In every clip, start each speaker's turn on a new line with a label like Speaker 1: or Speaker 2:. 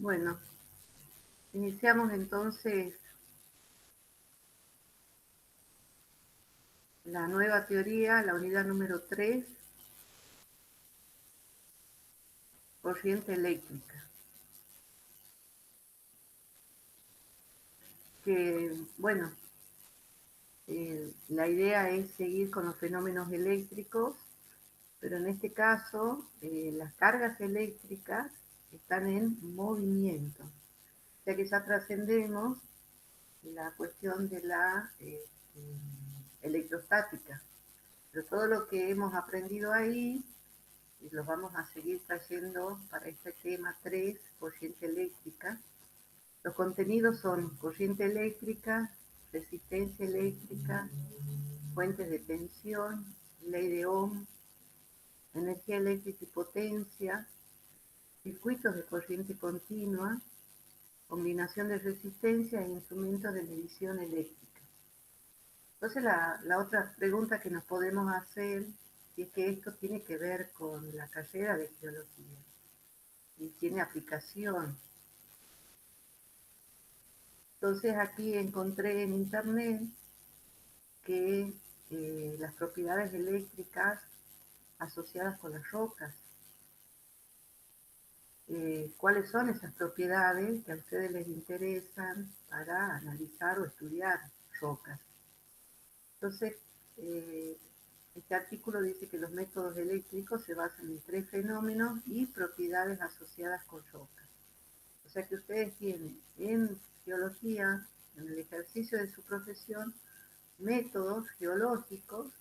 Speaker 1: Bueno, iniciamos entonces la nueva teoría, la unidad número 3, corriente eléctrica. Que, bueno, la idea es seguir con los fenómenos eléctricos, pero en este caso las cargas eléctricas están en movimiento, ya que ya trascendemos la cuestión de la electrostática. Pero todo lo que hemos aprendido ahí y los vamos a seguir trayendo para este tema 3, corriente eléctrica. Los contenidos son corriente eléctrica, resistencia eléctrica, fuentes de tensión, ley de Ohm, energía eléctrica y potencia, circuitos de corriente continua, combinación de resistencia e instrumentos de medición eléctrica. Entonces la otra pregunta que nos podemos hacer es que esto tiene que ver con la carrera de geología y tiene aplicación. Entonces aquí encontré en internet que las propiedades eléctricas asociadas con las rocas, cuáles son esas propiedades que a ustedes les interesan para analizar o estudiar rocas. Entonces, eh, este artículo dice que los métodos eléctricos se basan en 3 fenómenos y propiedades asociadas con rocas. O sea que ustedes tienen en geología, en el ejercicio de su profesión, métodos geológicos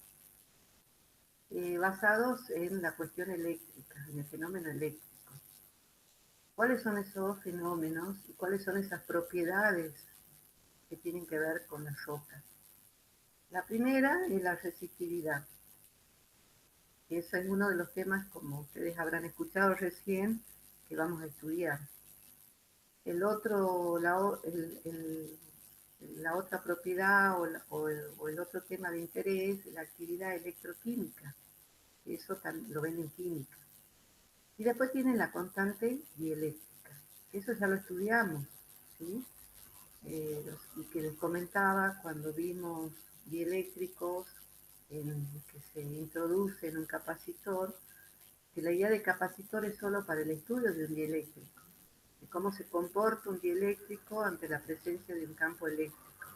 Speaker 1: basados en la cuestión eléctrica, en el fenómeno eléctrico. ¿Cuáles son esos fenómenos y cuáles son esas propiedades que tienen que ver con las rocas? La primera es la resistividad. Ese es uno de los temas, como ustedes habrán escuchado recién, que vamos a estudiar. El otro, la otra propiedad o el otro tema de interés es la actividad electroquímica. Eso lo ven en química. Y después tienen la constante dieléctrica. Eso ya lo estudiamos, ¿sí? Y que les comentaba cuando vimos dieléctricos que se introduce en un capacitor, que la idea de capacitor es solo para el estudio de un dieléctrico, de cómo se comporta un dieléctrico ante la presencia de un campo eléctrico.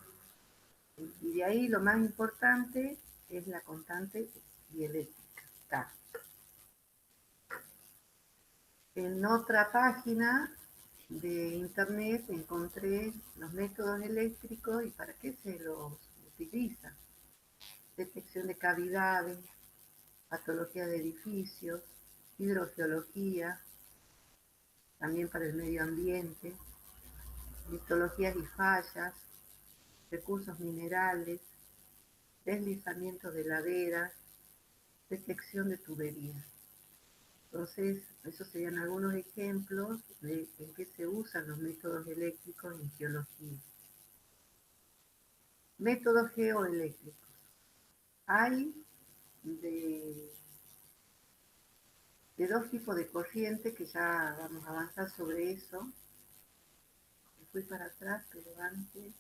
Speaker 1: Y de ahí lo más importante es la constante dieléctrica, K. En otra página de internet encontré los métodos eléctricos y para qué se los utiliza. Detección de cavidades, patología de edificios, hidrogeología, también para el medio ambiente, litologías y fallas, recursos minerales, deslizamiento de laderas, detección de tuberías. Entonces, esos serían algunos ejemplos de en qué se usan los métodos eléctricos en geología. Métodos geoeléctricos. Hay de, de dos tipos de corriente que ya vamos a avanzar sobre eso. Me fui para atrás, pero antes.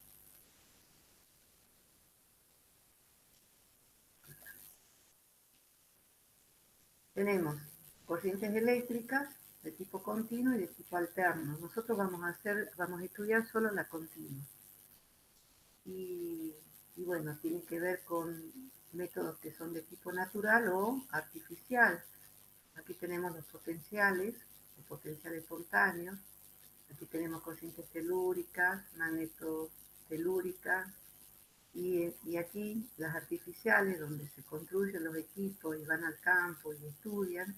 Speaker 1: Tenemos corrientes eléctricas de tipo continuo y de tipo alterno. Nosotros vamos a estudiar solo la continua. Y, y bueno, tiene que ver con métodos que son de tipo natural o artificial. Aquí tenemos los potenciales espontáneos. Aquí tenemos corrientes telúricas, magnetotelúricas, y aquí las artificiales, donde se construyen los equipos y van al campo y estudian,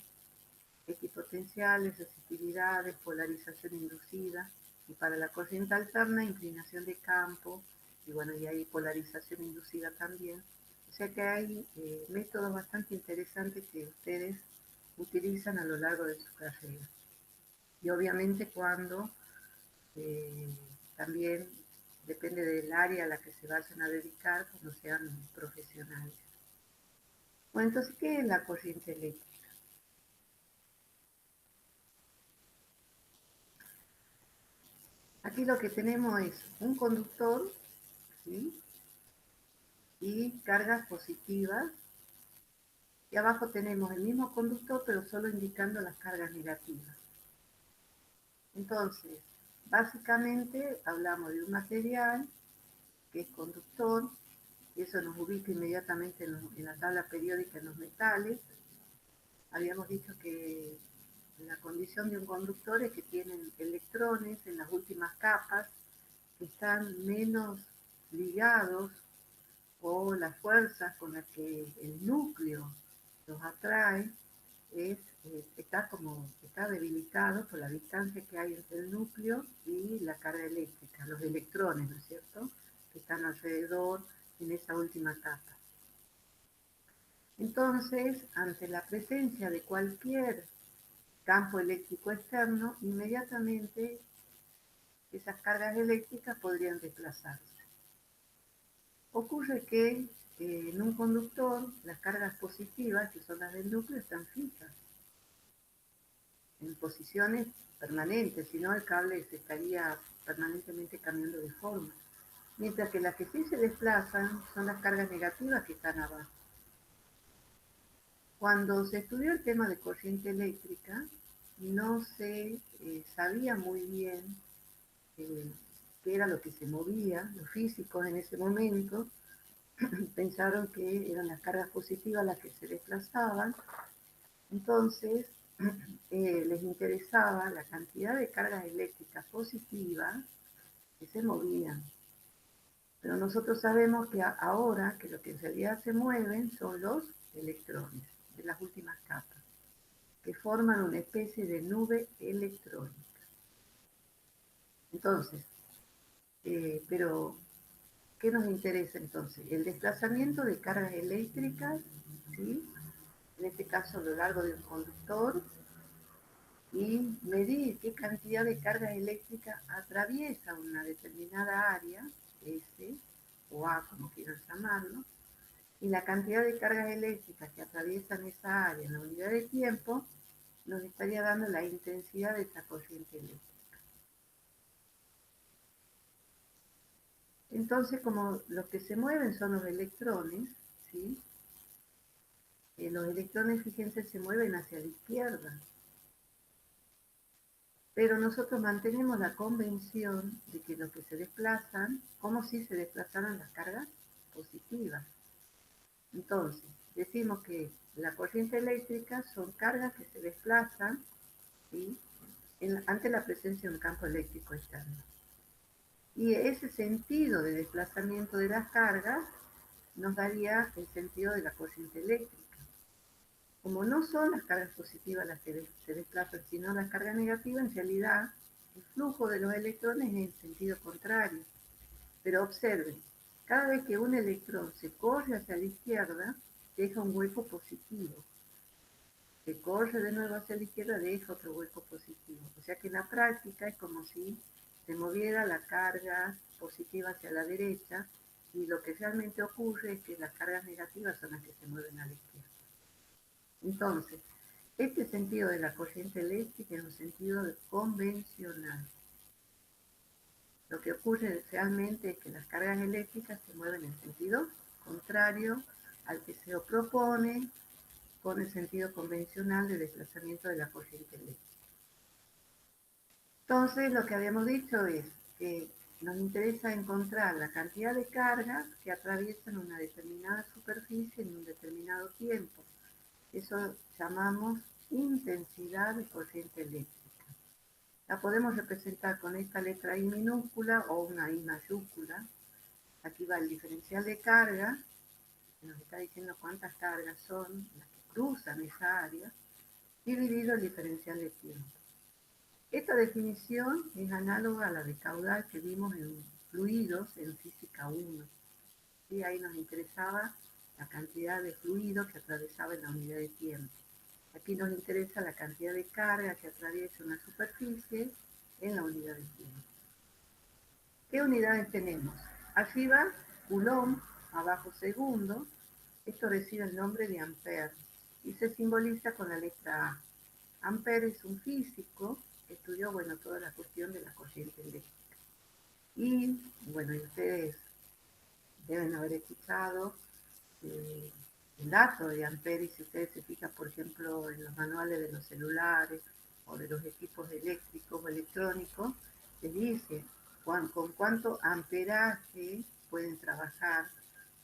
Speaker 1: equipotenciales, resistividades, polarización inducida, y para la corriente alterna, inclinación de campo, y bueno, y hay polarización inducida también. O sea que hay métodos bastante interesantes que ustedes utilizan a lo largo de su carrera. Y obviamente cuando también depende del área a la que se vayan a dedicar cuando sean profesionales. Bueno, entonces, ¿qué es la corriente eléctrica? Aquí lo que tenemos es un conductor, ¿sí? Y cargas positivas. Y abajo tenemos el mismo conductor, pero solo indicando las cargas negativas. Entonces, básicamente hablamos de un material que es conductor, y eso nos ubica inmediatamente en la tabla periódica en los metales. Habíamos dicho que la condición de un conductor es que tienen electrones en las últimas capas que están menos ligados, o las fuerzas con las que el núcleo los atrae está debilitado por la distancia que hay entre el núcleo y la carga eléctrica, los electrones, ¿no es cierto?, que están alrededor en esa última capa. Entonces, ante la presencia de cualquier campo eléctrico externo, inmediatamente esas cargas eléctricas podrían desplazarse. Ocurre que en un conductor las cargas positivas, que son las del núcleo, están fijas, en posiciones permanentes, si no el cable se estaría permanentemente cambiando de forma. Mientras que las que sí se desplazan son las cargas negativas que están abajo. Cuando se estudió el tema de corriente eléctrica, no se sabía muy bien eh, qué era lo que se movía. Los físicos en ese momento pensaron que eran las cargas positivas las que se desplazaban. Entonces, les interesaba la cantidad de cargas eléctricas positivas que se movían. Pero nosotros sabemos que ahora que lo que en realidad se mueven son los electrones de las últimas capas, que forman una especie de nube electrónica. Entonces, pero, ¿qué nos interesa entonces? El desplazamiento de cargas eléctricas, ¿sí?, en este caso a lo largo de un conductor, y medir qué cantidad de carga eléctrica atraviesa una determinada área, S o A, como quieran llamarlo, y la cantidad de cargas eléctricas que atraviesan esa área en la unidad de tiempo nos estaría dando la intensidad de esa corriente eléctrica. Entonces, como los que se mueven son los electrones, ¿sí? Los electrones, fíjense, se mueven hacia la izquierda. Pero nosotros mantenemos la convención de que los que se desplazan, como si se desplazaran las cargas positivas. Entonces, decimos que la corriente eléctrica son cargas que se desplazan, ¿sí?, ante la presencia de un campo eléctrico externo. Y ese sentido de desplazamiento de las cargas nos daría el sentido de la corriente eléctrica. Como no son las cargas positivas las que se desplazan, sino las cargas negativas, en realidad el flujo de los electrones es en sentido contrario. Pero observen, cada vez que un electrón se corre hacia la izquierda, deja un hueco positivo. Se corre de nuevo hacia la izquierda, deja otro hueco positivo. O sea que en la práctica es como si se moviera la carga positiva hacia la derecha, y lo que realmente ocurre es que las cargas negativas son las que se mueven a la izquierda. Entonces, este sentido de la corriente eléctrica es un sentido convencional. Lo que ocurre realmente es que las cargas eléctricas se mueven en sentido contrario al que se propone con el sentido convencional de desplazamiento de la corriente eléctrica. Entonces, lo que habíamos dicho es que nos interesa encontrar la cantidad de cargas que atraviesan una determinada superficie en un determinado tiempo. Eso llamamos intensidad de corriente eléctrica. La podemos representar con esta letra I minúscula o una I mayúscula. Aquí va el diferencial de carga, que nos está diciendo cuántas cargas son las que cruzan esa área, dividido el diferencial de tiempo. Esta definición es análoga a la de caudal que vimos en fluidos en física 1. Y ahí nos interesaba la cantidad de fluido que atravesaba en la unidad de tiempo. Aquí nos interesa la cantidad de carga que atraviesa una superficie en la unidad de tiempo. ¿Qué unidades tenemos? Arriba, Coulomb, abajo segundo. Esto recibe el nombre de ampere y se simboliza con la letra A. Ampere es un físico que estudió, toda la cuestión de la corriente eléctrica. Y bueno, ustedes deben haber escuchado eh, el dato de Ampere, y si ustedes se fijan, por ejemplo, en los manuales de los celulares o de los equipos eléctricos o electrónicos, les dice con cuánto amperaje pueden trabajar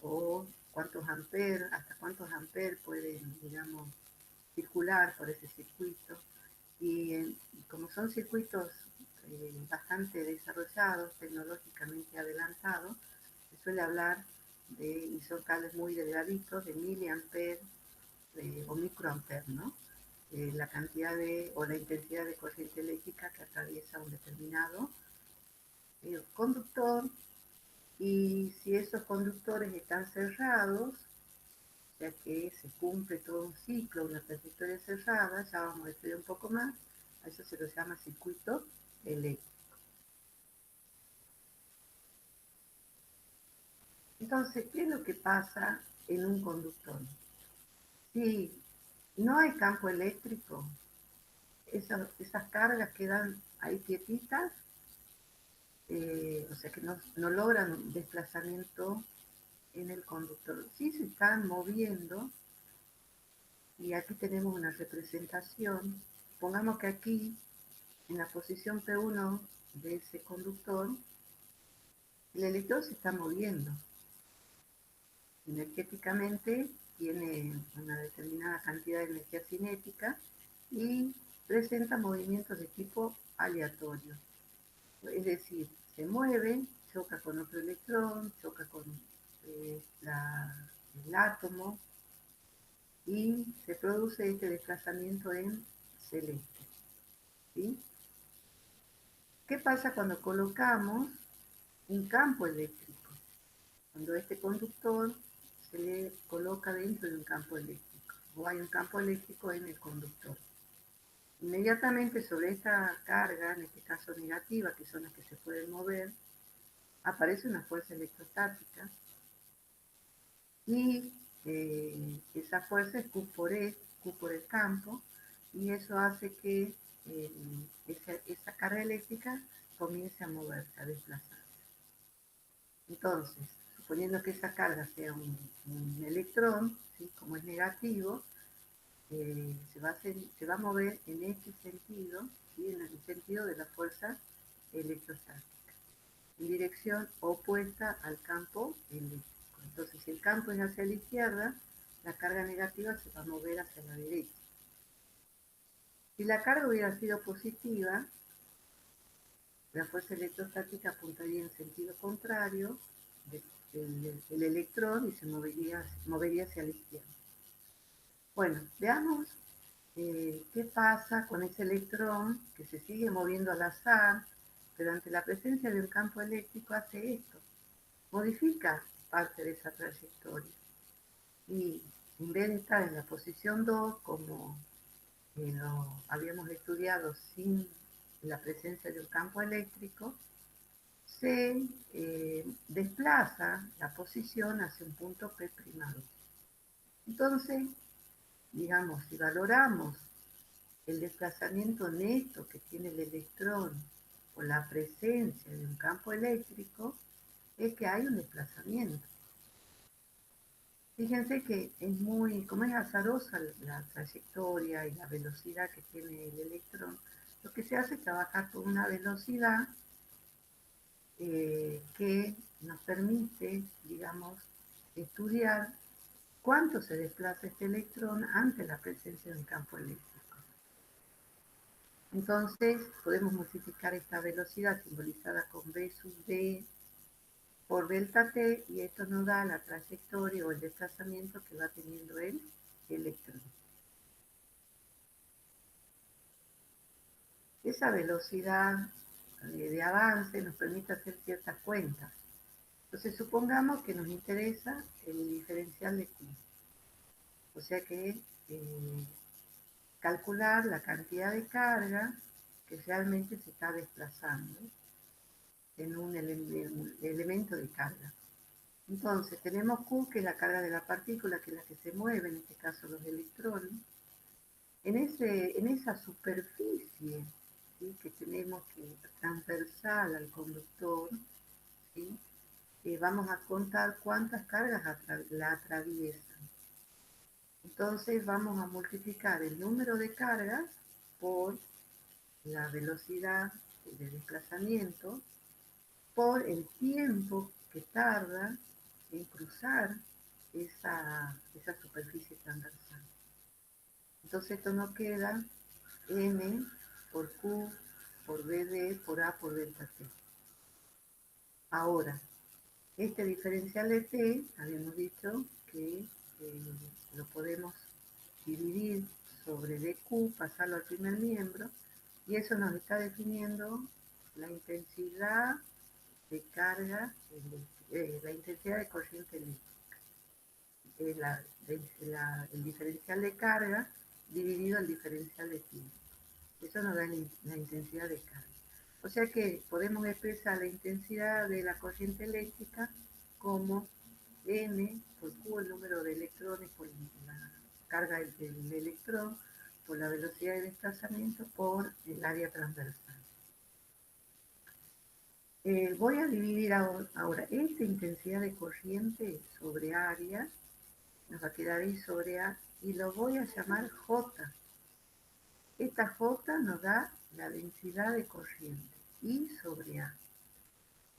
Speaker 1: o cuántos amperes, hasta cuántos amperes pueden, digamos, circular por ese circuito. Y como son circuitos bastante desarrollados, tecnológicamente adelantados, se suele hablar de, y son cables muy delgaditos, de miliamperes o microamperes, ¿no? La cantidad de, o la intensidad de corriente eléctrica que atraviesa un determinado conductor, y si esos conductores están cerrados, ya que se cumple todo un ciclo, una trayectoria cerrada, ya vamos a estudiar un poco más, a eso se lo llama circuito eléctrico. Entonces, ¿qué es lo que pasa en un conductor? Si no hay campo eléctrico, esas cargas quedan ahí quietitas, o sea que no logran un desplazamiento en el conductor. Si se están moviendo, y aquí tenemos una representación, pongamos que aquí, en la posición P1 de ese conductor, el electrón se está moviendo. Energéticamente tiene una determinada cantidad de energía cinética y presenta movimientos de tipo aleatorio. Es decir, se mueve, choca con otro electrón, choca con el átomo y se produce este desplazamiento en celeste. ¿Sí? ¿Qué pasa cuando colocamos un campo eléctrico? Cuando este conductor se le coloca dentro de un campo eléctrico o hay un campo eléctrico en el conductor. Inmediatamente sobre esta carga, en este caso negativa, que son las que se pueden mover, aparece una fuerza electrostática y esa fuerza es Q por el campo, y eso hace que esa carga eléctrica comience a moverse, a desplazarse. Entonces, suponiendo que esa carga sea un electrón, ¿sí? Como es negativo, se va a mover en este sentido, ¿sí? En el sentido de la fuerza electrostática, en dirección opuesta al campo eléctrico. Entonces, si el campo es hacia la izquierda, la carga negativa se va a mover hacia la derecha. Si la carga hubiera sido positiva, la fuerza electrostática apuntaría en sentido contrario del electrón y se movería hacia la izquierda. Bueno, veamos qué pasa con ese electrón que se sigue moviendo al azar, pero ante la presencia de un campo eléctrico hace esto, modifica parte de esa trayectoria. Y en vez de estar en la posición 2, como lo habíamos estudiado sin la presencia de un campo eléctrico, se desplaza la posición hacia un punto P'. Entonces, digamos, si valoramos el desplazamiento neto que tiene el electrón o la presencia de un campo eléctrico, es que hay un desplazamiento. Fíjense que es muy, como es azarosa la trayectoria y la velocidad que tiene el electrón, lo que se hace es trabajar con una velocidad que nos permite, digamos, estudiar cuánto se desplaza este electrón ante la presencia de un campo eléctrico. Entonces, podemos multiplicar esta velocidad simbolizada con v sub d por delta t, y esto nos da la trayectoria o el desplazamiento que va teniendo el electrón. Esa velocidad de avance nos permite hacer ciertas cuentas. Entonces, supongamos que nos interesa el diferencial de Q. O sea que calcular la cantidad de carga que realmente se está desplazando en un elemento de carga. Entonces, tenemos Q, que es la carga de la partícula, que es la que se mueve, en este caso los electrones. En esa superficie, ¿sí? Que tenemos que transversal al conductor, ¿sí? Vamos a contar cuántas cargas la atraviesan. Entonces vamos a multiplicar el número de cargas por la velocidad de desplazamiento por el tiempo que tarda en cruzar esa superficie transversal. Entonces esto nos queda M por Q por BD por A por delta T. Ahora, este diferencial de T, habíamos dicho que lo podemos dividir sobre dq, pasarlo al primer miembro, y eso nos está definiendo la intensidad de carga, la intensidad de corriente eléctrica. El diferencial de carga dividido el diferencial de tiempo. Eso nos da la intensidad de carga. O sea que podemos expresar la intensidad de la corriente eléctrica como N por Q, el número de electrones por la carga del electrón, por la velocidad de desplazamiento, por el área transversal. Voy a dividir ahora esta intensidad de corriente sobre área, nos va a quedar I sobre A, y lo voy a llamar J. Esta J nos da la densidad de corriente, I sobre A.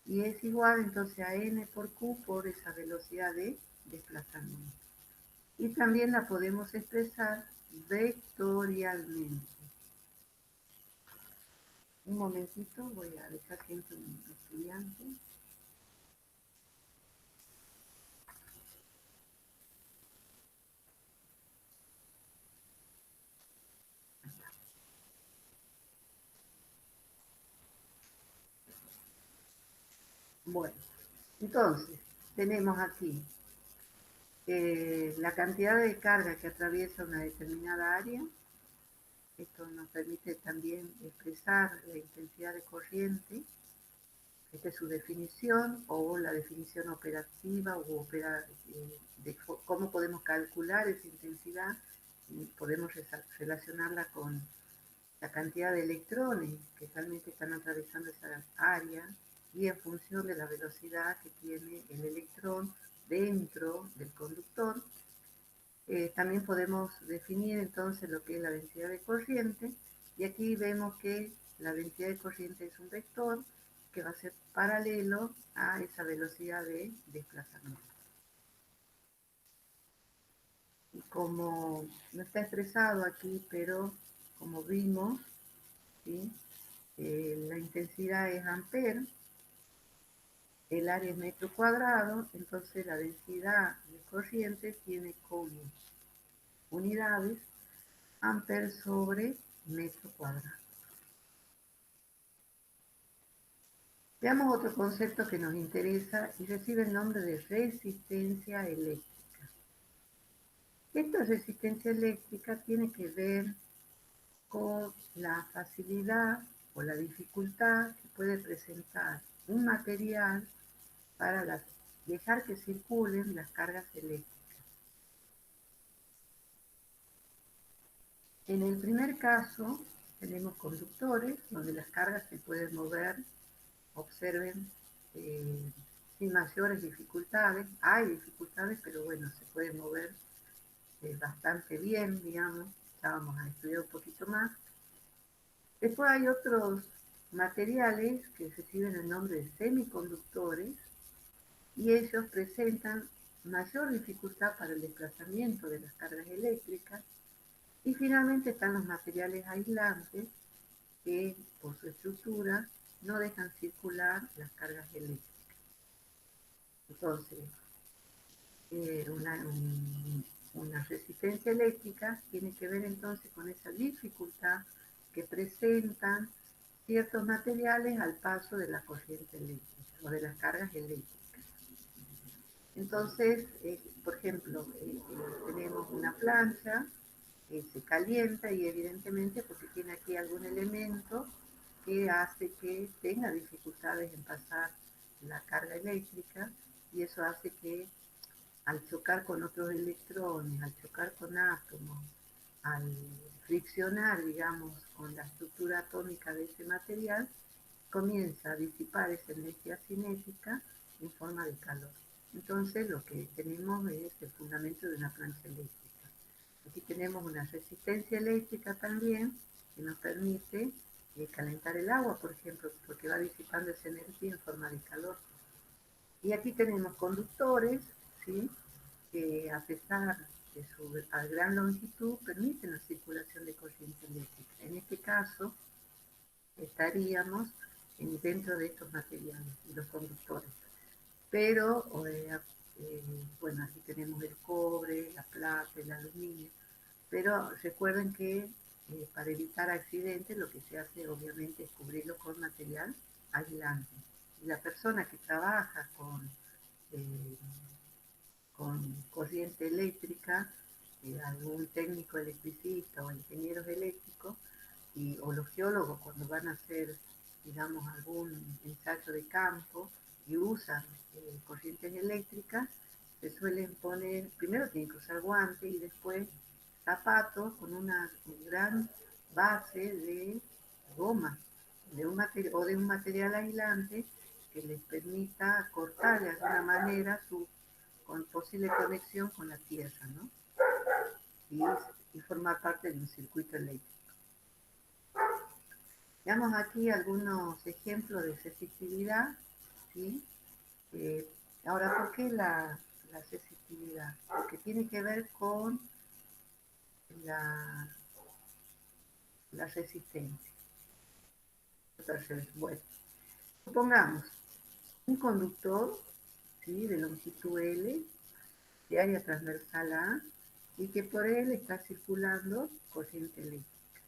Speaker 1: Y es igual entonces a N por Q por esa velocidad de desplazamiento. Y también la podemos expresar vectorialmente. Un momentito, voy a dejar siempre un estudiante. Bueno, entonces tenemos aquí la cantidad de carga que atraviesa una determinada área. Esto nos permite también expresar la intensidad de corriente. Esta es su definición o la definición operativa de cómo podemos calcular esa intensidad. Y podemos relacionarla con la cantidad de electrones que realmente están atravesando esa área y en función de la velocidad que tiene el electrón dentro del conductor. También podemos definir entonces lo que es la densidad de corriente, y aquí vemos que la densidad de corriente es un vector que va a ser paralelo a esa velocidad de desplazamiento. Y como no está expresado aquí, pero como vimos, ¿sí? La intensidad es amper, el área es metro cuadrado, entonces la densidad de corriente tiene como unidades amper sobre metro cuadrado. Veamos otro concepto que nos interesa y recibe el nombre de resistencia eléctrica. Esta resistencia eléctrica tiene que ver con la facilidad o la dificultad que puede presentar un material para dejar que circulen las cargas eléctricas. En el primer caso tenemos conductores donde las cargas se pueden mover, observen, sin mayores dificultades. Hay dificultades, pero bueno, se puede mover bastante bien, digamos. Ya vamos a estudiar un poquito más. Después hay otros materiales que reciben el nombre de semiconductores y ellos presentan mayor dificultad para el desplazamiento de las cargas eléctricas. Y finalmente están los materiales aislantes que por su estructura no dejan circular las cargas eléctricas. Entonces, una resistencia eléctrica tiene que ver entonces con esa dificultad que presentan ciertos materiales al paso de la corriente eléctrica o de las cargas eléctricas. Entonces, por ejemplo, tenemos una plancha que se calienta y evidentemente porque tiene aquí algún elemento que hace que tenga dificultades en pasar la carga eléctrica, y eso hace que al chocar con otros electrones, al chocar con átomos, al friccionar, digamos, con la estructura atómica de ese material, comienza a disipar esa energía cinética en forma de calor. Entonces lo que tenemos es el fundamento de una plancha eléctrica. Aquí tenemos una resistencia eléctrica también que nos permite calentar el agua, por ejemplo, porque va disipando esa energía en forma de calor. Y aquí tenemos conductores, ¿sí?, que a pesar de su gran longitud permiten la circulación de corriente eléctrica. En este caso estaríamos dentro de estos materiales, los conductores. Pero, bueno, aquí tenemos el cobre, la plata, el aluminio, pero recuerden que para evitar accidentes lo que se hace obviamente es cubrirlo con material aislante. Y la persona que trabaja eh, con corriente eléctrica, algún técnico electricista o ingenieros eléctricos, o los geólogos cuando van a hacer, digamos, algún ensayo de campo y usan corrientes eléctricas, se suelen poner, primero tienen que usar guantes y después zapatos con una gran base de goma o de un material aislante que les permita cortar de alguna manera su con posible conexión con la Tierra, ¿no? Y formar parte de un circuito eléctrico. Veamos aquí algunos ejemplos de resistividad, ¿sí? Eh, Ahora, ¿por qué la resistividad? Porque tiene que ver con la, la resistencia. Entonces, bueno, supongamos un conductor, ¿sí?, de longitud L, de área transversal A, y que por él está circulando corriente eléctrica.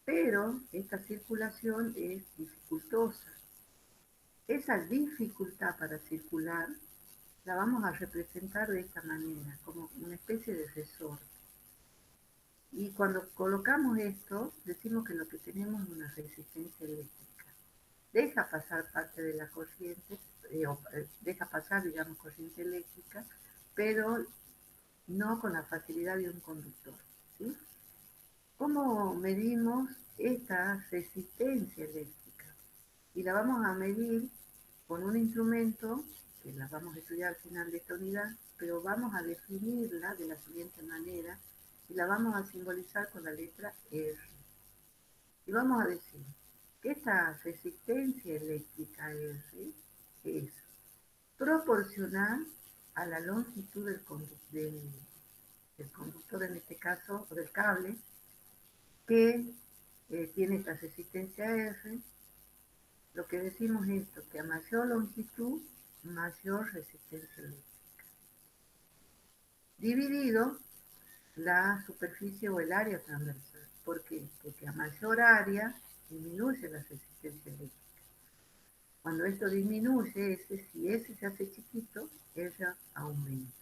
Speaker 1: Pero esta circulación es dificultosa. Esa dificultad para circular la vamos a representar de esta manera, como una especie de resorte. Y cuando colocamos esto, decimos que lo que tenemos es una resistencia eléctrica. Deja pasar parte de la corriente, deja pasar, digamos, corriente eléctrica, pero no con la facilidad de un conductor, ¿sí? ¿Cómo medimos esta resistencia eléctrica? Y la vamos a medir con un instrumento que la vamos a estudiar al final de esta unidad, pero vamos a definirla de la siguiente manera y la vamos a simbolizar con la letra R. Y vamos a decir que esta resistencia eléctrica R es proporcional a la longitud del conductor, en este caso, o del cable, que tiene esta resistencia R. Lo que decimos es esto, que a mayor longitud, mayor resistencia eléctrica. Dividido la superficie o el área transversal. ¿Por qué? Porque a mayor área disminuye la resistencia eléctrica. Cuando esto disminuye, si ese se hace chiquito, ella aumenta.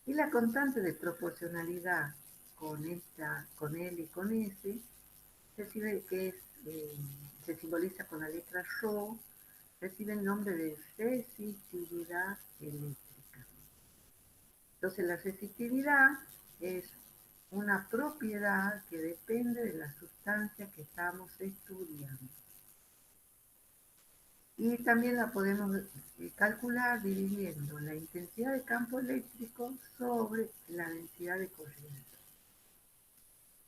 Speaker 1: Y la constante de proporcionalidad con L y con S, se simboliza con la letra Rho, recibe el nombre de resistividad eléctrica. Entonces la resistividad es una propiedad que depende de la sustancia que estamos estudiando. Y también la podemos calcular dividiendo la intensidad de campo eléctrico sobre la densidad de corriente.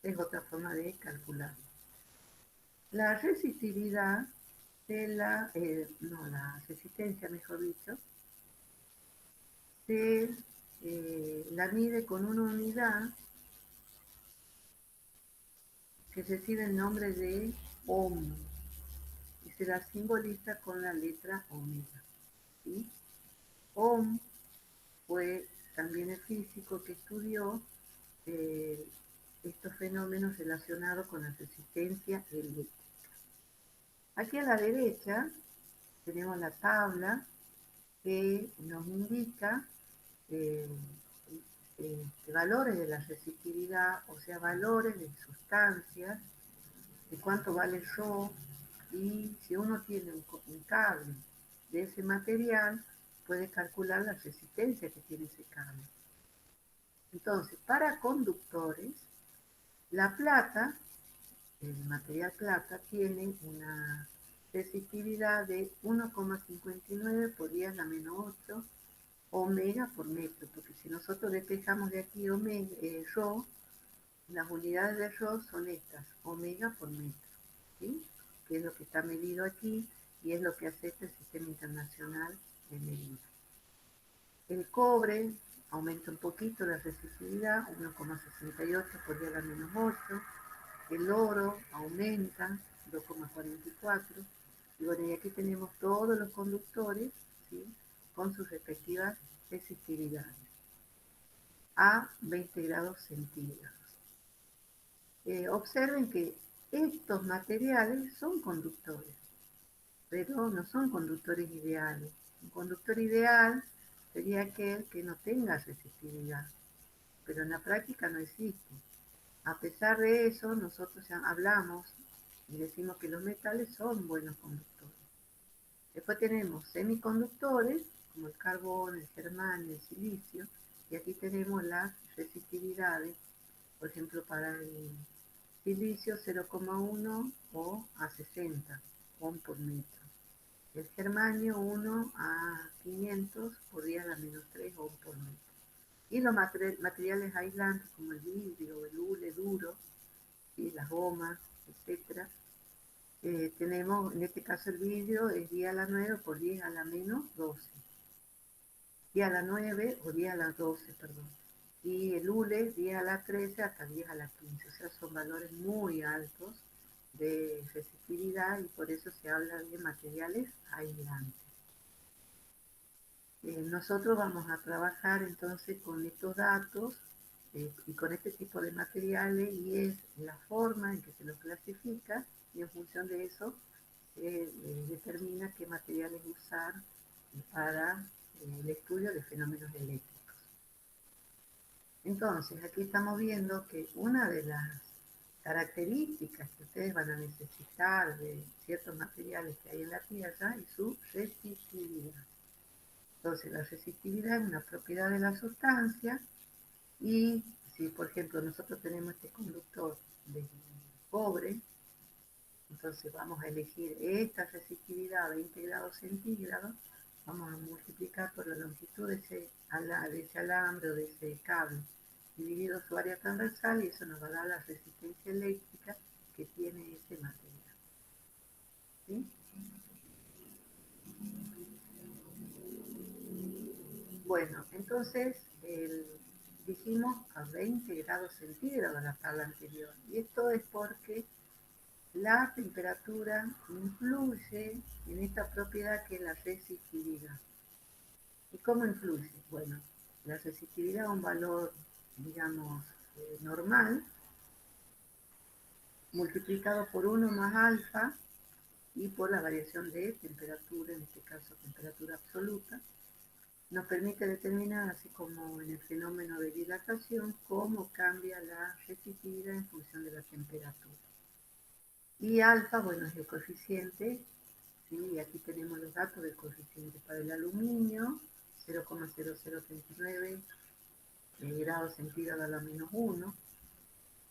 Speaker 1: Es otra forma de calcularlo. La resistividad la resistencia, mejor dicho, se la mide con una unidad que recibe el nombre de ohm y se la simboliza con la letra omega, ¿sí? Ohm fue también el físico que estudió eh, estos fenómenos relacionados con la resistencia eléctrica. Aquí a la derecha tenemos la tabla que nos indica eh, valores de la resistividad, o sea, valores de sustancias, de cuánto vale Rho, y si uno tiene un cable de ese material, puede calcular la resistencia que tiene ese cable. Entonces, para conductores, la plata, el material plata, tiene una resistividad de 1,59 por 10 a la menos 8 omega por metro, porque si nosotros despejamos de aquí omega, rho, las unidades de rho son estas, omega por metro, ¿sí? Que es lo que está medido aquí y es lo que acepta el Sistema Internacional de Medida. El cobre aumenta un poquito la resistividad, 1,68 por 10 a la menos 8. El oro aumenta 2,44. Y bueno, y aquí tenemos todos los conductores, ¿sí? Con sus respectivas resistividades a 20 grados centígrados. Observen que estos materiales son conductores, pero no son conductores ideales. Un conductor ideal sería aquel que no tenga resistividad, pero en la práctica no existe. A pesar de eso, nosotros ya hablamos y decimos que los metales son buenos conductores. Después tenemos semiconductores, como el carbón, el germanio, el silicio, y aquí tenemos las resistividades, por ejemplo, para el silicio 0,1 o a 60 ohm por metro. El germanio 1 a 500 por 10 a la menos 3 ohm por metro. Y los materiales aislantes como el vidrio, el hule duro, y las gomas, etcétera. Tenemos, en este caso el vidrio es 10 a la 9 por 10 a la menos 12. 10 a la 9 o 10 a la 12, perdón. Y el hule 10 a la 13 hasta 10 a la 15. O sea, son valores muy altos de resistividad y por eso se habla de materiales aislantes. Nosotros vamos a trabajar entonces con estos datos y con este tipo de materiales y es la forma en que se los clasifica y en función de eso se determina qué materiales usar para el estudio de fenómenos eléctricos. Entonces, aquí estamos viendo que una de las características que ustedes van a necesitar de ciertos materiales que hay en la Tierra es su resistividad. Entonces, la resistividad es una propiedad de la sustancia y si, por ejemplo, nosotros tenemos este conductor de cobre, entonces vamos a elegir esta resistividad a 20 grados centígrados, vamos a multiplicar por la longitud de ese alambre o de ese cable, dividido su área transversal y eso nos va a dar la resistencia eléctrica que tiene ese material. ¿Sí? Bueno, entonces dijimos a 20 grados centígrados en la tabla anterior. Y esto es porque la temperatura influye en esta propiedad que es la resistividad. ¿Y cómo influye? Bueno, la resistividad es un valor, digamos, normal, multiplicado por 1 más alfa y por la variación de temperatura, en este caso temperatura absoluta, nos permite determinar, así como en el fenómeno de dilatación, cómo cambia la resistividad en función de la temperatura. Y alfa, bueno, es el coeficiente, ¿sí? Y aquí tenemos los datos del coeficiente para el aluminio, 0,0039 grados centígrados a la menos 1.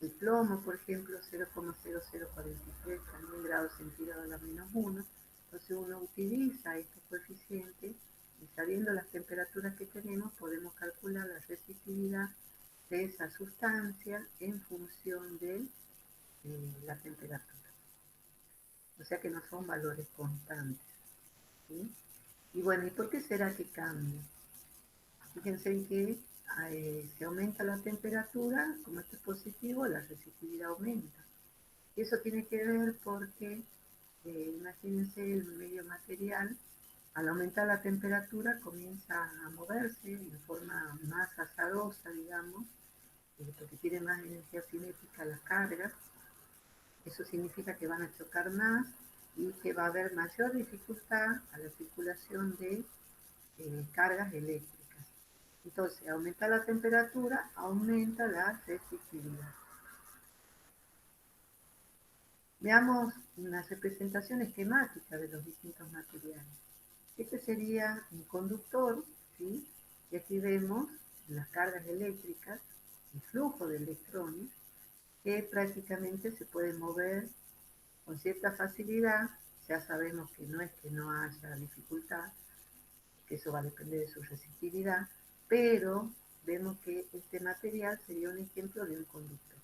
Speaker 1: El plomo, por ejemplo, 0,0043 también grados centígrados a la menos 1. Entonces uno utiliza estos coeficientes y sabiendo las temperaturas que tenemos podemos calcular la resistividad de esa sustancia en función de la temperatura. O sea que no son valores constantes. ¿Sí? Y bueno, ¿y por qué será que cambia? Fíjense que se aumenta la temperatura, como esto es positivo, la resistividad aumenta. Y eso tiene que ver porque, imagínense, el medio material, al aumentar la temperatura, comienza a moverse de forma más azarosa, digamos, porque tiene más energía cinética las cargas. Eso significa que van a chocar más y que va a haber mayor dificultad a la circulación de cargas eléctricas. Entonces, aumenta la temperatura, aumenta la resistividad. Veamos una representación esquemática de los distintos materiales. Este sería un conductor, ¿sí? Y aquí vemos las cargas eléctricas, el flujo de electrones, que prácticamente se pueden mover con cierta facilidad ya sabemos que no es que no haya dificultad, que eso va a depender de su resistividad, pero vemos que este material sería un ejemplo de un conductor.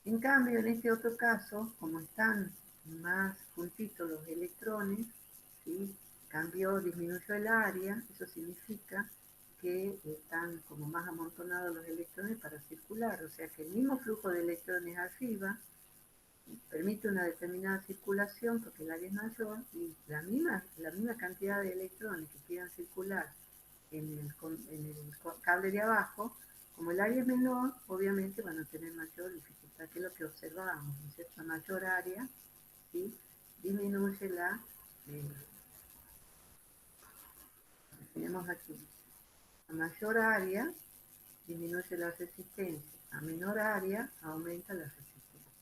Speaker 1: En cambio, en este otro caso, como están más juntitos los electrones, ¿sí? Disminuyó el área, eso significa que están como más amontonados los electrones para circular, o sea que el mismo flujo de electrones arriba permite una determinada circulación porque el área es mayor y la misma cantidad de electrones que quieran circular en el cable de abajo, como el área es menor, obviamente van a tener mayor dificultad, que es lo que observábamos, ¿no es cierto? A mayor área, ¿sí? Disminuye tenemos aquí, a mayor área disminuye la resistencia, a menor área aumenta la resistencia.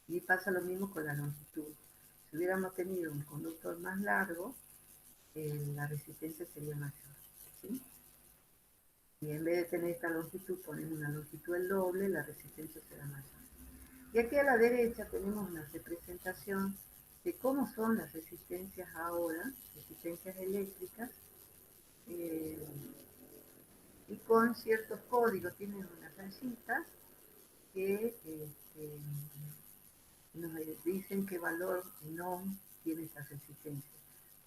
Speaker 1: Y pasa lo mismo con la longitud. Si hubiéramos tenido un conductor más largo, la resistencia sería mayor, ¿sí? Y en vez de tener esta longitud, ponemos una longitud el doble, la resistencia será mayor. Y aquí a la derecha tenemos una representación de cómo son las resistencias ahora, resistencias eléctricas, eh, y con ciertos códigos, tienen unas rayitas que nos dicen qué valor en ohm tiene esta resistencia.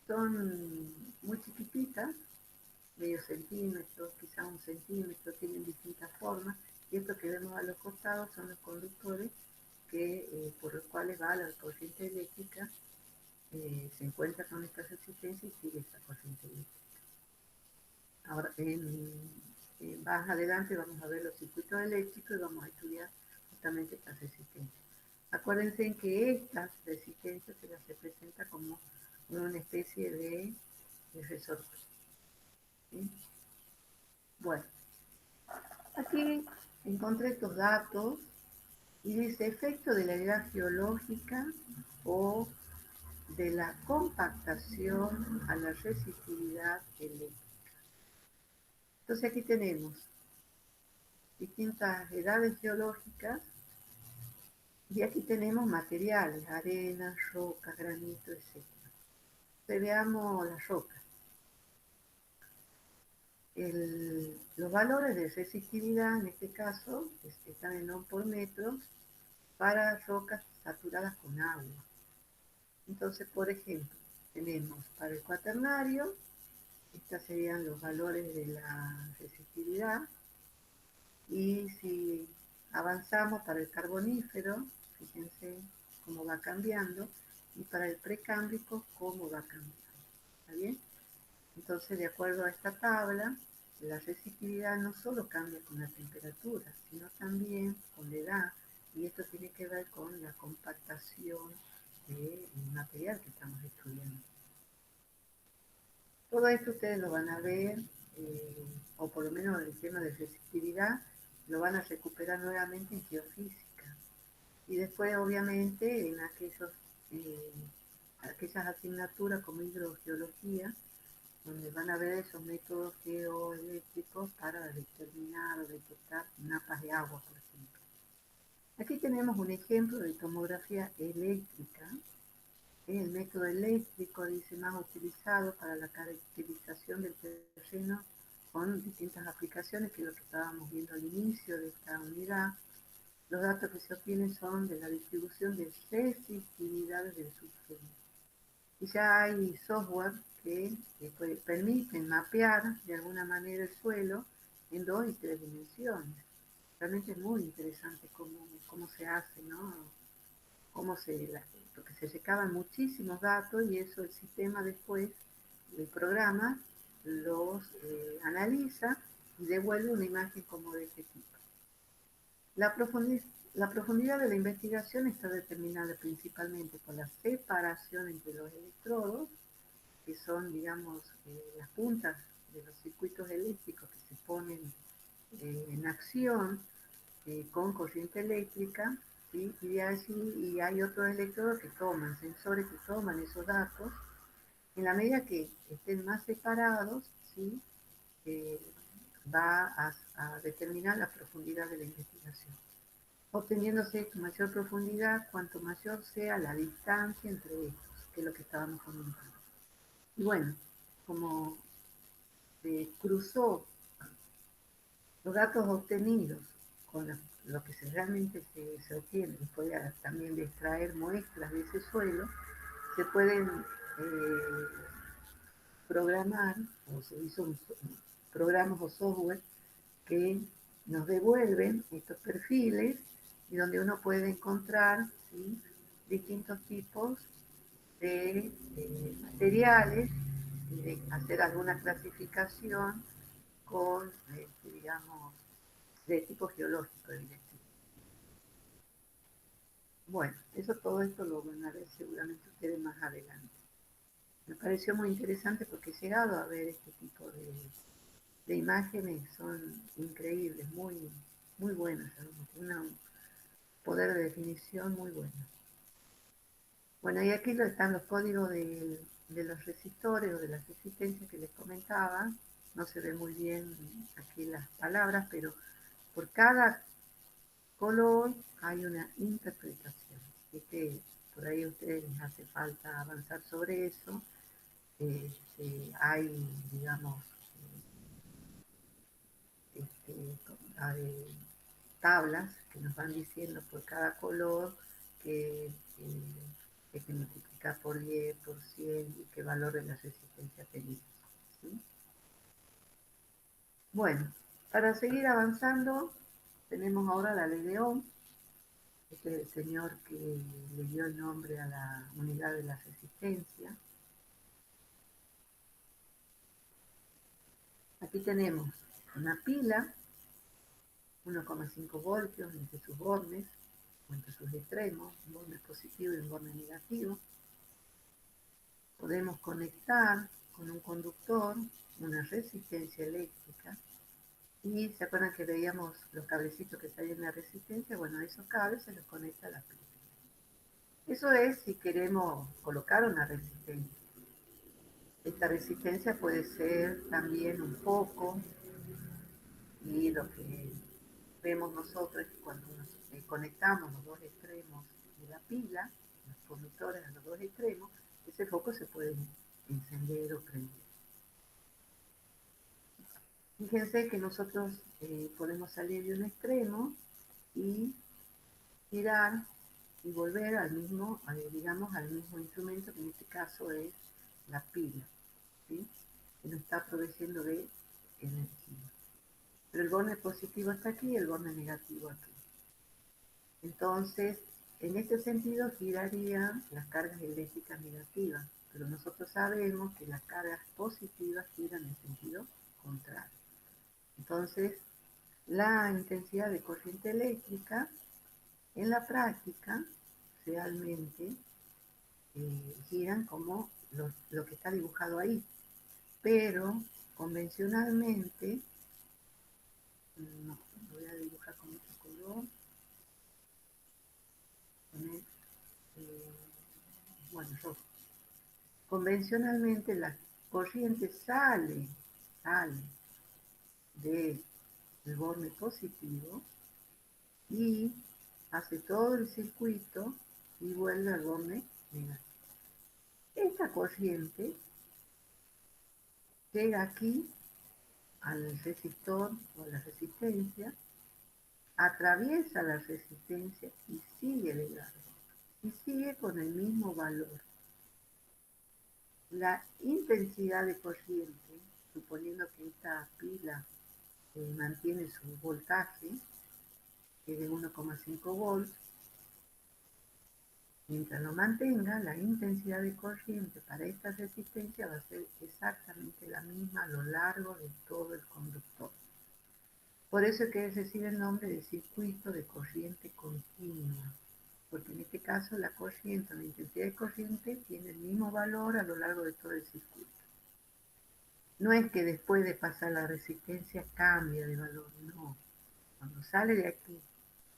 Speaker 1: Son muy chiquititas, medio centímetro, quizá un centímetro, tienen distintas formas, y esto que vemos a los costados son los conductores por los cuales va la corriente eléctrica, se encuentra con esta resistencia y sigue esta corriente eléctrica. Ahora, más adelante vamos a ver los circuitos eléctricos y vamos a estudiar justamente esta resistencia. Acuérdense que estas resistencias se las representa como una especie de resorte. ¿Sí? Bueno, aquí encontré estos datos y dice efecto de la edad geológica o de la compactación a la resistividad eléctrica. Entonces aquí tenemos distintas edades geológicas y aquí tenemos materiales, arena, rocas, granito, etc. Veamos las rocas. Los valores de resistividad en este caso están en ohm por metro para rocas saturadas con agua. Entonces, por ejemplo, tenemos para el cuaternario, estos serían los valores de la resistividad, y si avanzamos para el carbonífero, fíjense cómo va cambiando, y para el precámbrico, cómo va cambiando. ¿Está bien? Entonces, de acuerdo a esta tabla, la resistividad no solo cambia con la temperatura, sino también con la edad, y esto tiene que ver con la compactación del material que estamos estudiando. Todo esto ustedes lo van a ver, o por lo menos el tema de resistividad, lo van a recuperar nuevamente en geofísica. Y después, obviamente, en aquellas asignaturas como hidrogeología, donde van a ver esos métodos geoeléctricos para determinar o detectar napas de agua, por ejemplo. Aquí tenemos un ejemplo de tomografía eléctrica. El método eléctrico, dice, más utilizado para la caracterización del terreno con distintas aplicaciones, que es lo que estábamos viendo al inicio de esta unidad. Los datos que se obtienen son de la distribución de resistividades del subsuelo. Y ya hay software que permiten mapear de alguna manera el suelo en 2 y 3 dimensiones. Realmente es muy interesante cómo se hace, ¿no? Porque se recaban muchísimos datos y eso el sistema después, el programa, los analiza y devuelve una imagen como de este tipo. La profundidad de la investigación está determinada principalmente por la separación entre los electrodos, que son, digamos, las puntas de los circuitos eléctricos que se ponen en acción con corriente eléctrica, ¿sí? Y hay otros electrodos que toman, sensores que toman esos datos. En la medida que estén más separados, ¿sí? eh, va a determinar la profundidad de la investigación. Obteniéndose mayor profundidad cuanto mayor sea la distancia entre estos. que es lo que estábamos comentando. Y bueno, como se cruzó los datos obtenidos con lo que realmente se obtiene, después también de extraer muestras de ese suelo, se pueden programar, o se hizo programas o software que nos devuelven estos perfiles y donde uno puede encontrar, ¿sí?, distintos tipos de materiales y de hacer alguna clasificación con, digamos, de tipo geológico, evidentemente. Bueno, todo esto lo van a ver seguramente ustedes más adelante. Me pareció muy interesante porque he llegado a ver este tipo de imágenes, son increíbles, muy, muy buenas, tienen un poder de definición muy bueno. Bueno, y aquí están los códigos de los resistores o de las resistencias que les comentaba. No se ve muy bien aquí las palabras, pero por cada color hay una interpretación. Por ahí a ustedes les hace falta avanzar sobre eso. Hay, digamos, hay tablas que nos van diciendo por cada color que hay que multiplicar por 10, por 100 y qué valor de la resistencia tenemos, ¿sí? Bueno, para seguir avanzando, tenemos ahora la ley de Ohm. Este es el señor que le dio el nombre a la unidad de la resistencia. Aquí tenemos una pila, 1,5 voltios entre sus bornes, o entre sus extremos, un borne positivo y un borne negativo. Podemos conectar con un conductor una resistencia eléctrica. Y se acuerdan que veíamos los cablecitos que salen de la resistencia. Bueno, esos cables se los conecta a la pila. Eso es si queremos colocar una resistencia. Esta resistencia puede ser también un foco, y lo que vemos nosotros es que cuando nos conectamos los dos extremos de la pila, los conductores a los dos extremos, ese foco se puede encender o prender. Fíjense que nosotros podemos salir de un extremo y girar y volver al mismo, digamos, al mismo instrumento, que en este caso es la pila, ¿sí?, que nos está proveyendo de energía. Pero el borne positivo está aquí y el borne negativo aquí. Entonces, en este sentido girarían las cargas eléctricas negativas, pero nosotros sabemos que las cargas positivas giran en sentido contrario. Entonces, la intensidad de corriente eléctrica en la práctica realmente giran como lo que está dibujado ahí, pero convencionalmente, no, voy a dibujar con otro color, bueno, rojo. Convencionalmente la corriente sale del borne positivo y hace todo el circuito y vuelve al borne negativo. Esta corriente llega aquí al resistor o a la resistencia, atraviesa la resistencia y sigue de largo. Y sigue con el mismo valor. La intensidad de corriente, suponiendo que esta pila mantiene su voltaje, que es de 1,5 volts, mientras lo mantenga, la intensidad de corriente para esta resistencia va a ser exactamente la misma a lo largo de todo el conductor. Por eso es que recibe el nombre de circuito de corriente continua, porque en este caso la corriente, la intensidad de corriente tiene el mismo valor a lo largo de todo el circuito. No es que después de pasar la resistencia cambia de valor, no. Cuando sale de aquí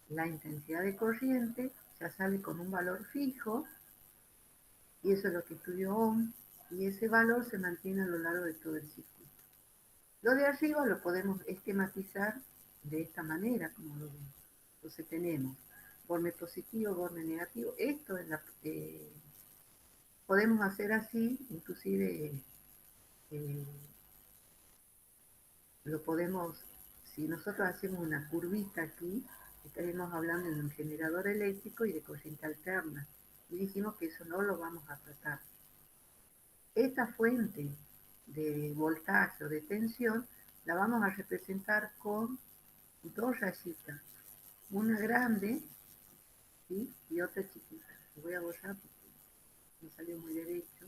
Speaker 1: la intensidad de corriente, ya sale con un valor fijo, y eso es lo que estudió Ohm, y ese valor se mantiene a lo largo de todo el circuito. Lo de arriba lo podemos esquematizar de esta manera, como lo vemos. Entonces tenemos borne positivo, borne negativo. Esto es Podemos hacer así, inclusive lo podemos, si nosotros hacemos una curvita aquí, estaremos hablando de un generador eléctrico y de corriente alterna. Y dijimos que eso no lo vamos a tratar. Esta fuente de voltaje o de tensión la vamos a representar con dos rayitas, una grande, ¿sí?, y otra chiquita. Lo voy a borrar porque me salió muy derecho.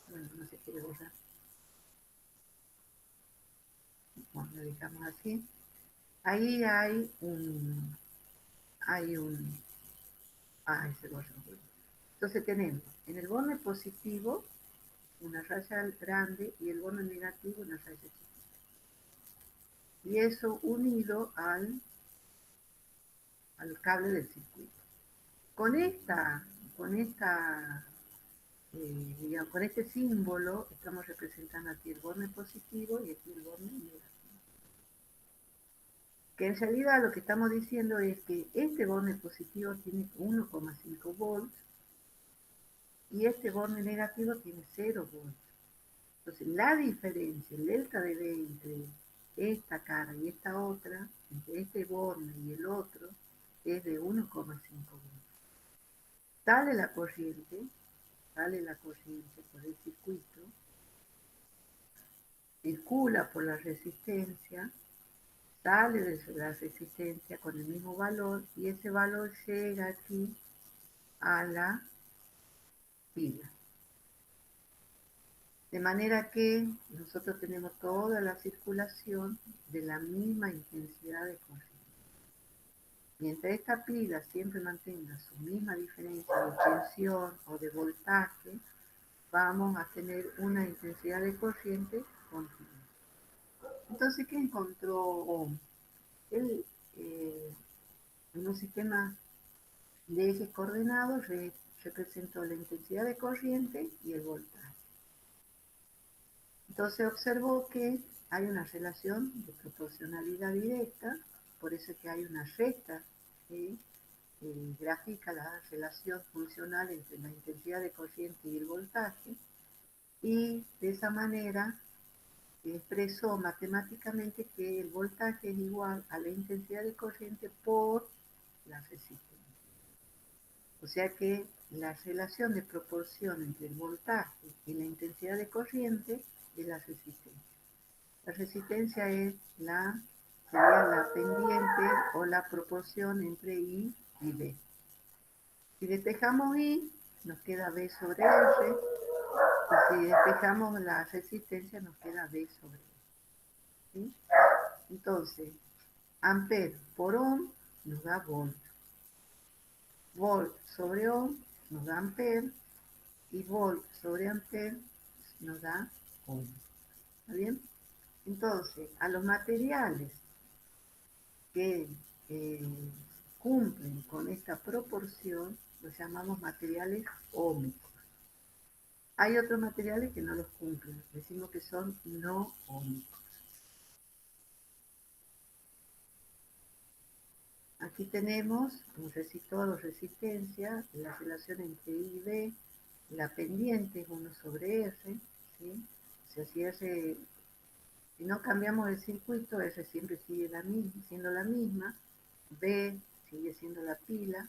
Speaker 1: Bueno, no se quiere borrar. Bueno, lo dejamos así. Ahí se borró. Entonces tenemos en el borne positivo una raya grande y el borne negativo una raya chiquita. Y eso unido al cable del circuito. Con digamos, con este símbolo estamos representando aquí el borne positivo y aquí el borne negativo. Que en realidad lo que estamos diciendo es que este borne positivo tiene 1,5 volts y este borne negativo tiene 0 volts. Entonces la diferencia, el delta de V entre esta cara y esta otra, entre este borne y el otro, es de 1,5 volts. Sale la corriente por el circuito, circula por la resistencia, sale de la resistencia con el mismo valor y ese valor llega aquí a la pila. De manera que nosotros tenemos toda la circulación de la misma intensidad de corriente. Mientras esta pila siempre mantenga su misma diferencia de tensión o de voltaje, vamos a tener una intensidad de corriente continua. Entonces, ¿qué encontró Ohm? Él, en un sistema de ejes coordenados, representó la intensidad de corriente y el voltaje. Entonces observó que hay una relación de proporcionalidad directa, por eso es que hay una recta que gráfica la relación funcional entre la intensidad de corriente y el voltaje, y de esa manera expresó matemáticamente que el voltaje es igual a la intensidad de corriente por la resistencia. O sea que la relación de proporción entre el voltaje y la intensidad de corriente es la resistencia. La resistencia es sería la pendiente o la proporción entre I y B. Si despejamos I, nos queda B sobre R, y si despejamos la resistencia, nos queda B sobre R. ¿Sí? Entonces, amper por ohm nos da volt. Volt sobre ohm nos da amper, y volt sobre amper nos da ohm. ¿Está bien? Entonces, a los materiales que cumplen con esta proporción los llamamos materiales ómicos. Hay otros materiales que no los cumplen, decimos que son no ómicos. Aquí tenemos un resistor o resistencia, la relación entre I y B, la pendiente es 1 sobre R, ¿sí? O sea, si no cambiamos el circuito, R siempre sigue siendo la misma, B sigue siendo la pila,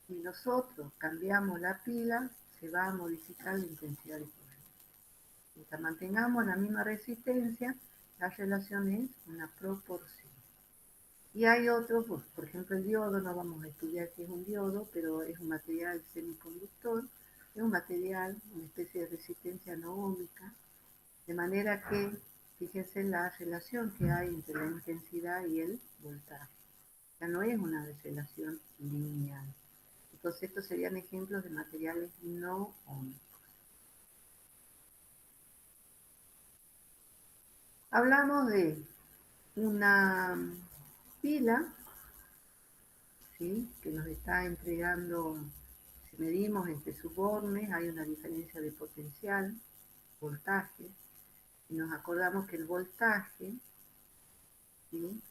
Speaker 1: si nosotros cambiamos la pila, se va a modificar la intensidad de corriente. Mientras mantengamos la misma resistencia, la relación es una proporción. Y hay otros, por ejemplo el diodo, no vamos a estudiar qué es un diodo, pero es un material semiconductor, es un material, una especie de resistencia no óhmica, de manera que, fíjense la relación que hay entre la intensidad y el voltaje. O sea, no es una relación lineal. Entonces estos serían ejemplos de materiales no óhmicos. Hablamos de una pila, ¿sí?, que nos está entregando, si medimos entre sus bornes, hay una diferencia de potencial, voltaje, y nos acordamos que el voltaje, ¿sí?,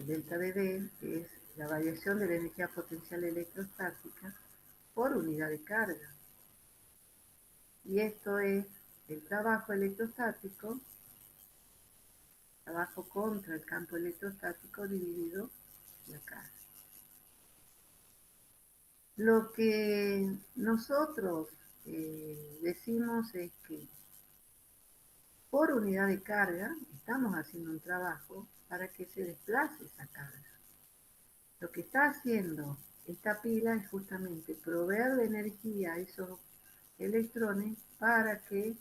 Speaker 1: delta de B es la variación de la energía potencial electrostática por unidad de carga. Y esto es el trabajo electrostático, trabajo contra el campo electrostático dividido la carga. Lo que nosotros decimos es que por unidad de carga estamos haciendo un trabajo para que se desplace esa carga. Lo que está haciendo esta pila es justamente proveer de energía a esos electrones para que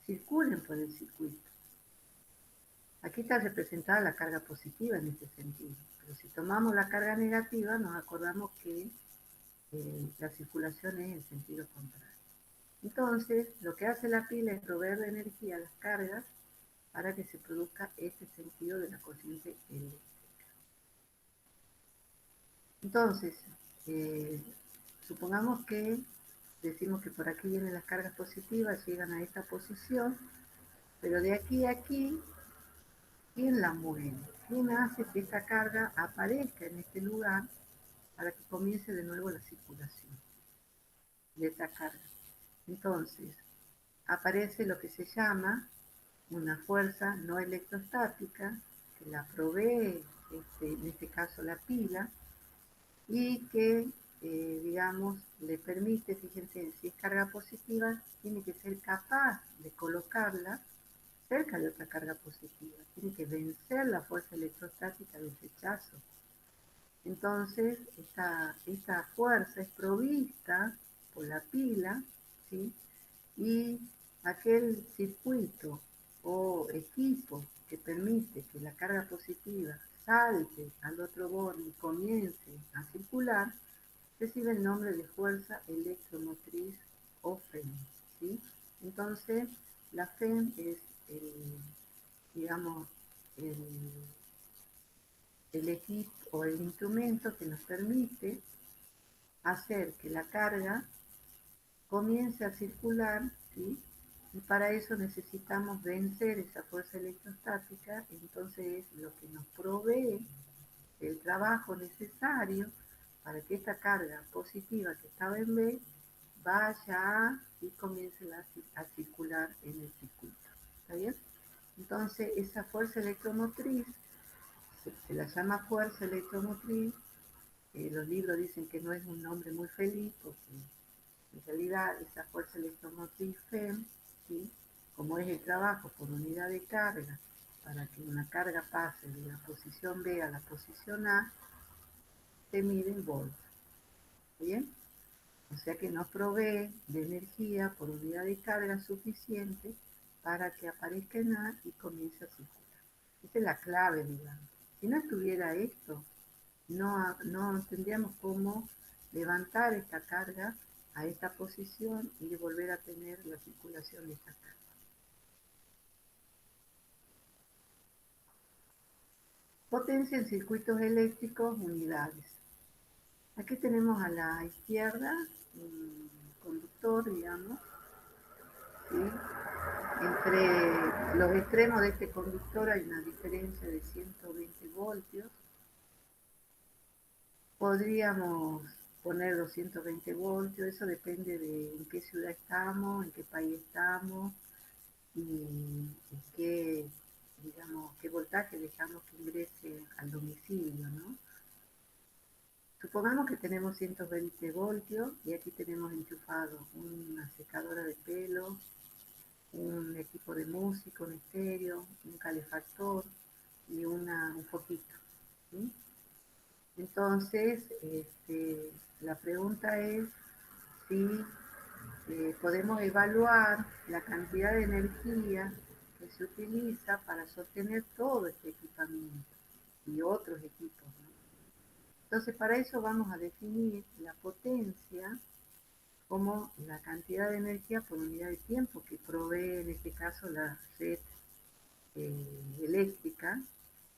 Speaker 1: circulen por el circuito. Aquí está representada la carga positiva en este sentido, pero si tomamos la carga negativa nos acordamos que la circulación es en sentido contrario. Entonces, lo que hace la pila es proveer de energía a las cargas para que se produzca este sentido de la corriente eléctrica. Entonces, supongamos que decimos que por aquí vienen las cargas positivas, llegan a esta posición, pero de aquí a aquí, ¿quién la mueve? ¿Quién hace que esta carga aparezca en este lugar para que comience de nuevo la circulación de esta carga? Entonces, aparece lo que se llama una fuerza no electrostática que la provee, en este caso la pila, y que, digamos, le permite, fíjense, si es carga positiva, tiene que ser capaz de colocarla cerca de otra carga positiva, tiene que vencer la fuerza electrostática del rechazo. Entonces, esta fuerza es provista por la pila, ¿sí? Y aquel circuito o equipo que permite que la carga positiva salte al otro borde y comience a circular, recibe el nombre de fuerza electromotriz o FEM, ¿sí? Entonces, la FEM es digamos, el equipo o el instrumento que nos permite hacer que la carga comience a circular, ¿sí? Y para eso necesitamos vencer esa fuerza electrostática, entonces es lo que nos provee el trabajo necesario para que esta carga positiva que estaba en B vaya y comience a circular en el circuito. ¿Está bien? Entonces esa fuerza electromotriz se la llama fuerza electromotriz. Los libros dicen que no es un nombre muy feliz porque en realidad esa fuerza electromotriz FEM, ¿sí? Como es el trabajo por unidad de carga, para que una carga pase de la posición B a la posición A, se mide en volts. ¿Bien? O sea que nos provee de energía por unidad de carga suficiente para que aparezca en A y comience a circular. Esa es la clave, digamos. Si no estuviera esto, no tendríamos cómo levantar esta carga a esta posición y volver a tener la circulación de esta carga. Potencia en circuitos eléctricos, unidades. Aquí tenemos a la izquierda un conductor, digamos, ¿sí? Entre los extremos de este conductor hay una diferencia de 120 voltios. Podríamos poner 220 voltios, eso depende de en qué ciudad estamos, en qué país estamos y qué, digamos, qué voltaje dejamos que ingrese al domicilio, ¿no? Supongamos que tenemos 120 voltios y aquí tenemos enchufado una secadora de pelo, un equipo de música, un estéreo, un calefactor y un foquito, ¿sí? Entonces, la pregunta es si podemos evaluar la cantidad de energía que se utiliza para sostener todo este equipamiento y otros equipos, ¿no? Entonces, para eso vamos a definir la potencia como la cantidad de energía por unidad de tiempo que provee, en este caso, la red eléctrica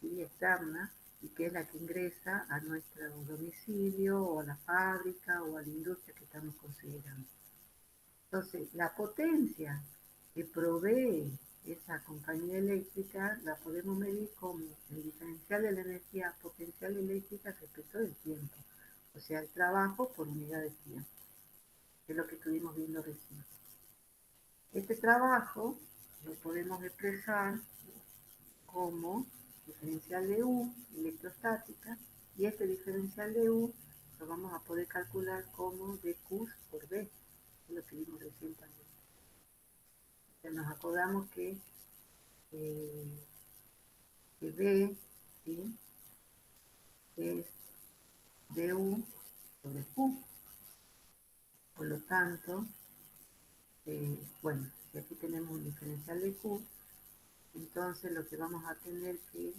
Speaker 1: y externa, y que es la que ingresa a nuestro domicilio o a la fábrica o a la industria que estamos considerando. Entonces, la potencia que provee esa compañía eléctrica la podemos medir como el diferencial de la energía potencial eléctrica respecto del tiempo, o sea, el trabajo por unidad de tiempo, que es lo que estuvimos viendo recién. Este trabajo lo podemos expresar como diferencial de U electrostática, y este diferencial de U lo vamos a poder calcular como dQ por B, es lo que vimos recién también. O sea, nos acordamos eh, que B, ¿sí?, es du sobre Q. Por lo tanto, bueno, si aquí tenemos un diferencial de Q, entonces lo que vamos a tener que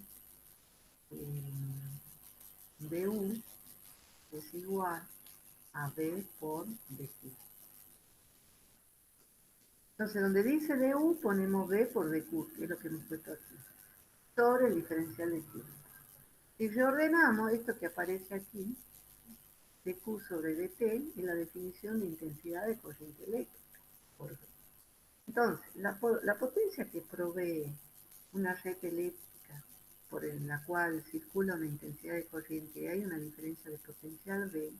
Speaker 1: du es igual a B por dQ. Entonces, donde dice du, ponemos B por dQ, que es lo que hemos puesto aquí, sobre el diferencial de Q. Si reordenamos esto que aparece aquí, dQ sobre dt, es la definición de intensidad de corriente eléctrica por B. Entonces, la potencia que provee una red eléctrica por la cual circula una intensidad de corriente y hay una diferencia de potencial B,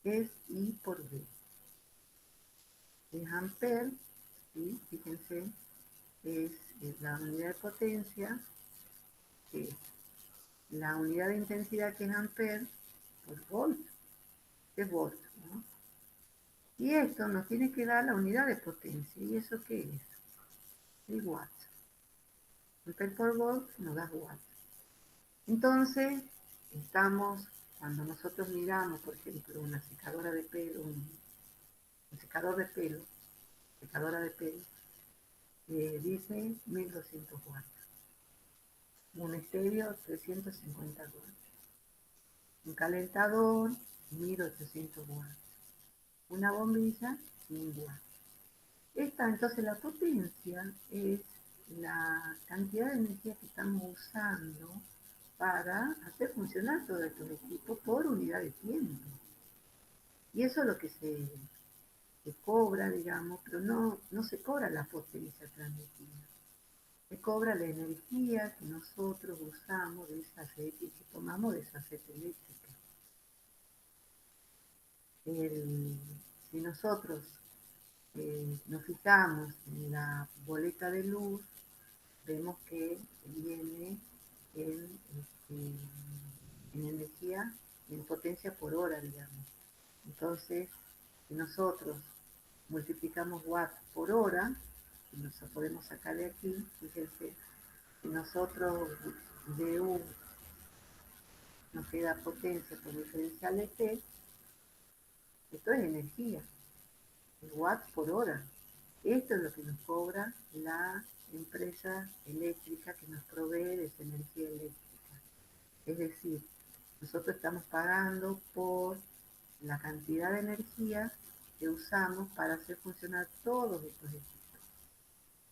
Speaker 1: es I por B. Es amper, ¿sí? Fíjense, es la unidad de potencia, que es la unidad de intensidad, que es amper, por volt, que es volt, ¿no? Y esto nos tiene que dar la unidad de potencia. ¿Y eso qué es? El watt. Amper por volt nos da watt. Entonces, cuando nosotros miramos, por ejemplo, una secadora de pelo, un secador de pelo, secadora de pelo, dice 1200 watts. Un estéreo, 350 watts. Un calentador, 1800 watts. Una bombilla, 100 watts. Entonces, la potencia es la cantidad de energía que estamos usando para hacer funcionar todos estos equipos por unidad de tiempo. Y eso es lo que se cobra, digamos, pero no se cobra la potencia transmitida. Se cobra la energía que nosotros usamos de esa red y que tomamos de esa red eléctrica. Si nosotros nos fijamos en la boleta de luz, vemos que viene en energía, en potencia por hora, digamos. Entonces, si nosotros multiplicamos watts por hora, y nos podemos sacar de aquí, fíjense, si nosotros de U nos queda potencia por diferencial de T, esto es energía, es watts por hora. Esto es lo que nos cobra la empresa eléctrica que nos provee de esa energía eléctrica. Es decir, nosotros estamos pagando por la cantidad de energía que usamos para hacer funcionar todos estos equipos.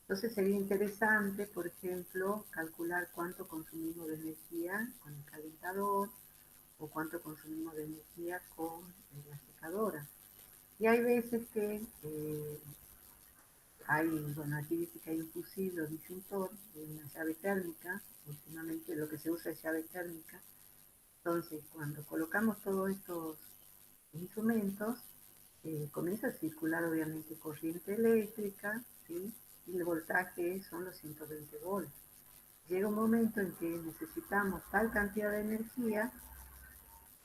Speaker 1: Entonces sería interesante, por ejemplo, calcular cuánto consumimos de energía con el calentador o cuánto consumimos de energía con la secadora. Y hay veces que bueno, aquí dice que hay un fusible o disyuntor, una llave térmica, últimamente lo que se usa es llave térmica. Entonces, cuando colocamos todos estos instrumentos, comienza a circular obviamente corriente eléctrica, ¿sí? Y el voltaje son los 120 volts. Llega un momento en que necesitamos tal cantidad de energía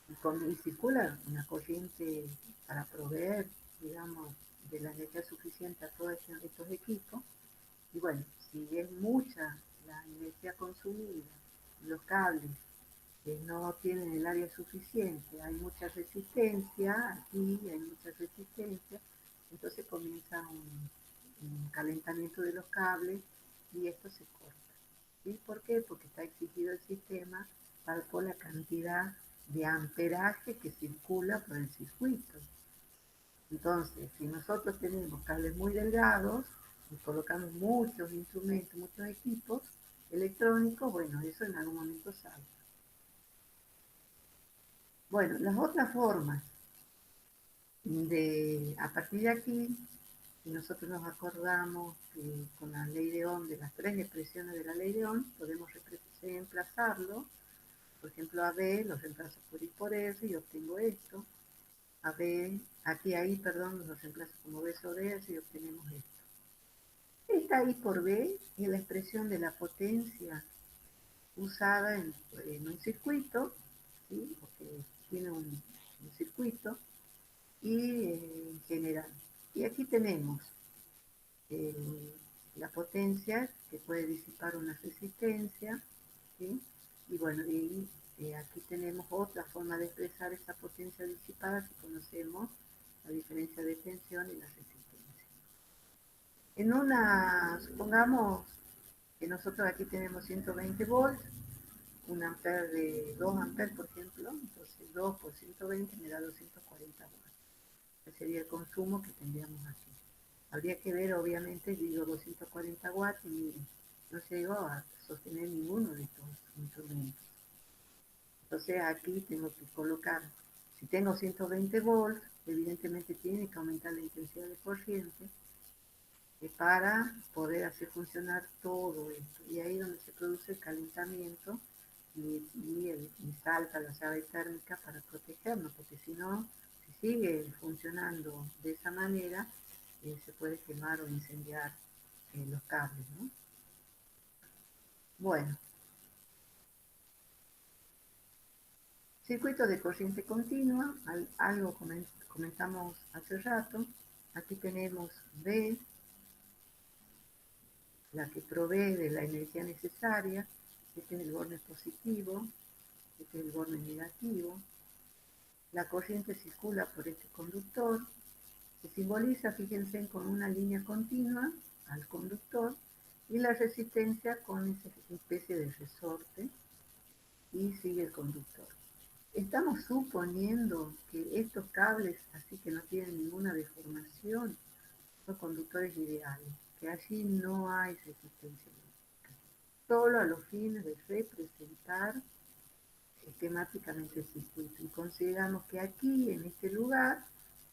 Speaker 1: y circula una corriente para proveer, digamos, de la energía suficiente a todos estos equipos. Y bueno, si es mucha la energía consumida, los cables no tienen el área suficiente, hay mucha resistencia, aquí hay mucha resistencia, entonces comienza un calentamiento de los cables y esto se corta. ¿Sí? ¿Por qué? Porque está exigido el sistema por la cantidad de amperaje que circula por el circuito. Entonces, si nosotros tenemos cables muy delgados y colocamos muchos instrumentos, muchos equipos electrónicos, bueno, eso en algún momento salta. Bueno, las otras formas a partir de aquí, y nosotros nos acordamos que con la ley de Ohm, de las tres expresiones de la ley de Ohm, podemos reemplazarlo. Por ejemplo, a B lo reemplazo por I por S y obtengo esto. A B, aquí a I, perdón, lo reemplazo como B sobre S y obtenemos esto. Esta I por B es la expresión de la potencia usada en un circuito, ¿sí? Porque tiene un circuito y en general. Y aquí tenemos eh, la potencia que puede disipar una resistencia, ¿sí? Y bueno, aquí tenemos otra forma de expresar esa potencia disipada si conocemos la diferencia de tensión y la resistencia. En una, supongamos que nosotros aquí tenemos 120 volts, un ampere de 2 amperes, por ejemplo, entonces 2 por 120 me da 240 watts. Ese sería el consumo que tendríamos aquí. Habría que ver, obviamente, digo 240 watts y miren, no llego a sostener ninguno de estos instrumentos. Entonces aquí tengo que colocar, si tengo 120 volts, evidentemente tiene que aumentar la intensidad de corriente para poder hacer funcionar todo esto. Y ahí es donde se produce el calentamiento y salta la llave térmica para protegernos, porque si no, si sigue funcionando de esa manera, se puede quemar o incendiar los cables, ¿no? Bueno, circuito de corriente continua, algo comentamos hace rato. Aquí tenemos B, la que provee de la energía necesaria. Este es el borne positivo, este es el borne negativo. La corriente circula por este conductor. Se simboliza, fíjense, con una línea continua al conductor y la resistencia con esa especie de resorte y sigue el conductor. Estamos suponiendo que estos cables, así que no tienen ninguna deformación, son conductores ideales, que allí no hay resistencia eléctrica, solo a los fines de representar esquemáticamente el circuito. Y consideramos que aquí, en este lugar,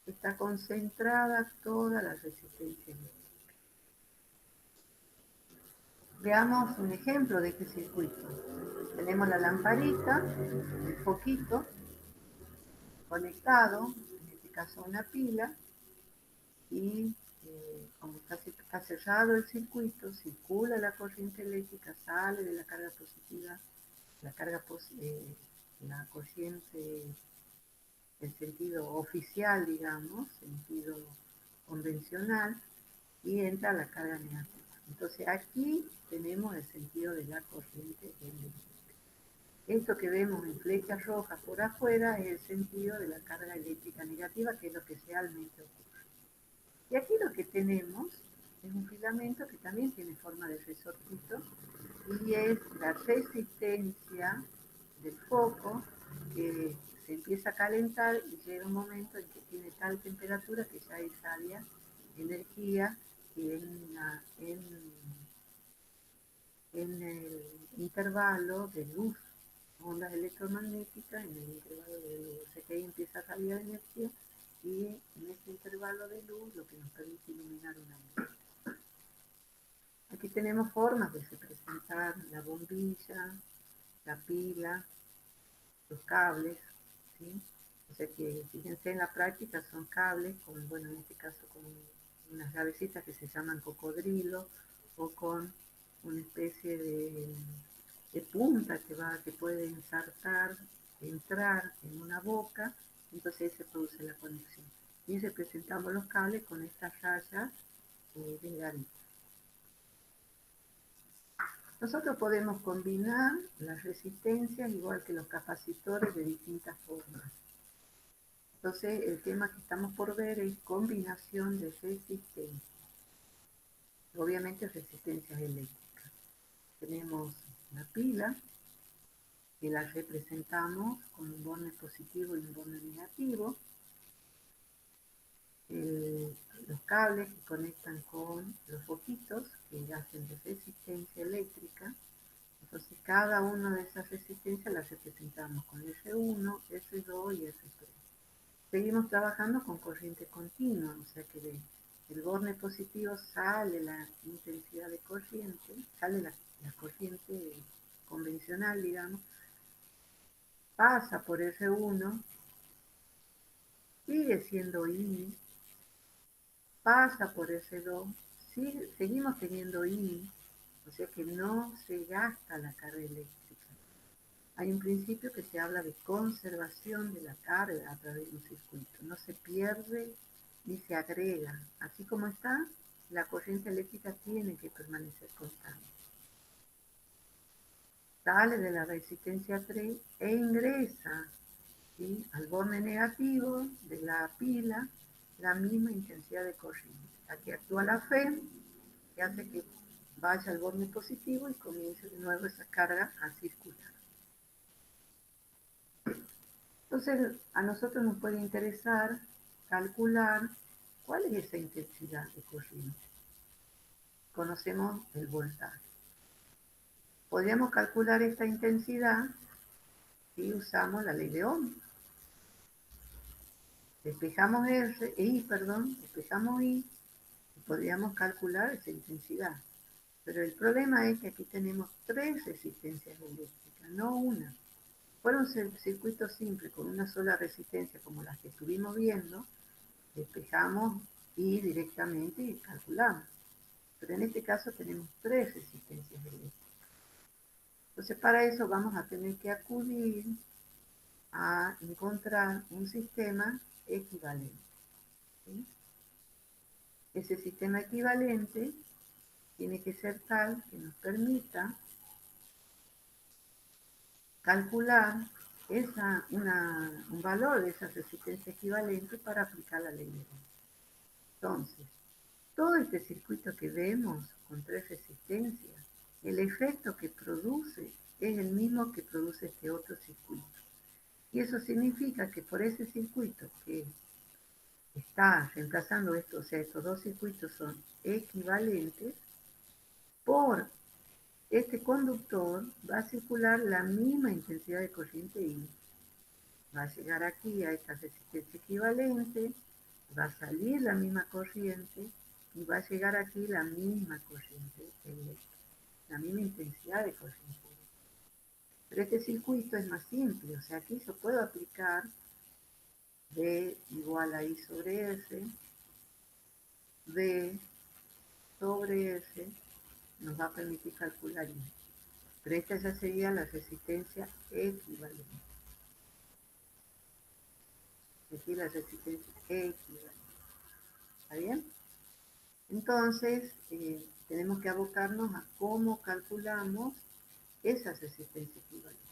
Speaker 1: está concentrada toda la resistencia eléctrica. Veamos un ejemplo de este circuito. Tenemos la lamparita, el foquito, conectado, en este caso una pila, y como está cerrado el circuito, circula la corriente eléctrica, sale de la carga positiva, la carga la corriente en sentido oficial, digamos, sentido convencional, y entra la carga negativa. Entonces aquí tenemos el sentido de la corriente eléctrica. Esto que vemos en flechas rojas por afuera es el sentido de la carga eléctrica negativa, que es lo que realmente ocurre. Y aquí lo que tenemos es un filamento que también tiene forma de resortito y es la resistencia del foco que se empieza a calentar y llega un momento en que tiene tal temperatura que ya irradia energía en el intervalo de luz, ondas electromagnéticas en el intervalo de luz. O sea que ahí empieza a radiar energía y en este intervalo de luz lo que nos permite iluminar una luz. Aquí tenemos formas de representar la bombilla, la pila, los cables, ¿sí? O sea que fíjense en la práctica son cables con, bueno, en este caso con unas llavecitas que se llaman cocodrilo o con una especie de punta que puede ensartar, entrar en una boca, entonces ahí se produce la conexión. Y representamos los cables con estas rayas delgaditas. Nosotros podemos combinar las resistencias igual que los capacitores de distintas formas. Entonces, el tema que estamos por ver es combinación de resistencias. Obviamente, resistencias eléctricas. Tenemos la pila, que la representamos con un borne positivo y un borne negativo. Los cables que conectan con los foquitos, que hacen de resistencia eléctrica. Entonces, cada una de esas resistencias las representamos con R1, R2 y R3. Seguimos trabajando con corriente continua, o sea que el borne positivo sale la intensidad de corriente, sale la corriente convencional, digamos, pasa por R1, sigue siendo I, pasa por R2, seguimos teniendo I, o sea que no se gasta la carga eléctrica. Hay un principio que se habla de conservación de la carga a través de un circuito. No se pierde ni se agrega. Así como está, la corriente eléctrica tiene que permanecer constante. Sale de la resistencia 3 e ingresa, ¿sí?, al borne negativo de la pila la misma intensidad de corriente. Aquí actúa la FE, que hace que vaya al borne positivo y comience de nuevo esa carga a circular. Entonces, a nosotros nos puede interesar calcular cuál es esa intensidad de corriente. Conocemos el voltaje. Podríamos calcular esta intensidad si usamos la ley de Ohm. Despejamos despejamos I y podríamos calcular esa intensidad. Pero el problema es que aquí tenemos 3 resistencias eléctricas, no una. Fuera un circuito simple con una sola resistencia como las que estuvimos viendo, despejamos I directamente y calculamos. Pero en este caso tenemos 3 resistencias eléctricas. Entonces para eso vamos a tener que acudir a encontrar un sistema equivalente, ¿sí? Ese sistema equivalente tiene que ser tal que nos permita calcular un valor de esa resistencia equivalente para aplicar la ley de Ohm. Entonces, todo este circuito que vemos con 3 resistencias, el efecto que produce es el mismo que produce este otro circuito. Y eso significa que por ese circuito que está reemplazando esto, o sea, estos dos circuitos son equivalentes, por este conductor va a circular la misma intensidad de corriente I. Va a llegar aquí a esta resistencia equivalente, va a salir la misma corriente y va a llegar aquí la misma corriente eléctrica, la misma intensidad de corriente eléctrica. Pero este circuito es más simple, o sea, aquí yo puedo aplicar V igual a I sobre S, V sobre S nos va a permitir calcular I. Pero esta ya sería la resistencia equivalente. Aquí la resistencia equivalente. ¿Está bien? Entonces, tenemos que abocarnos a cómo calculamos esa resistencia equivalente.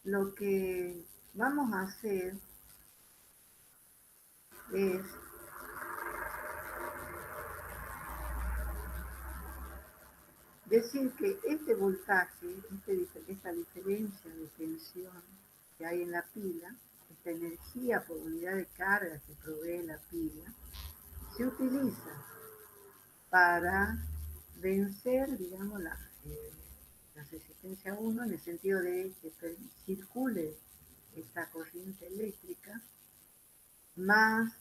Speaker 1: Lo que vamos a hacer es decir que este voltaje, esta diferencia de tensión que hay en la pila, esta energía por unidad de carga que provee la pila, se utiliza para vencer, digamos, la resistencia 1 en el sentido de que circule esta corriente eléctrica más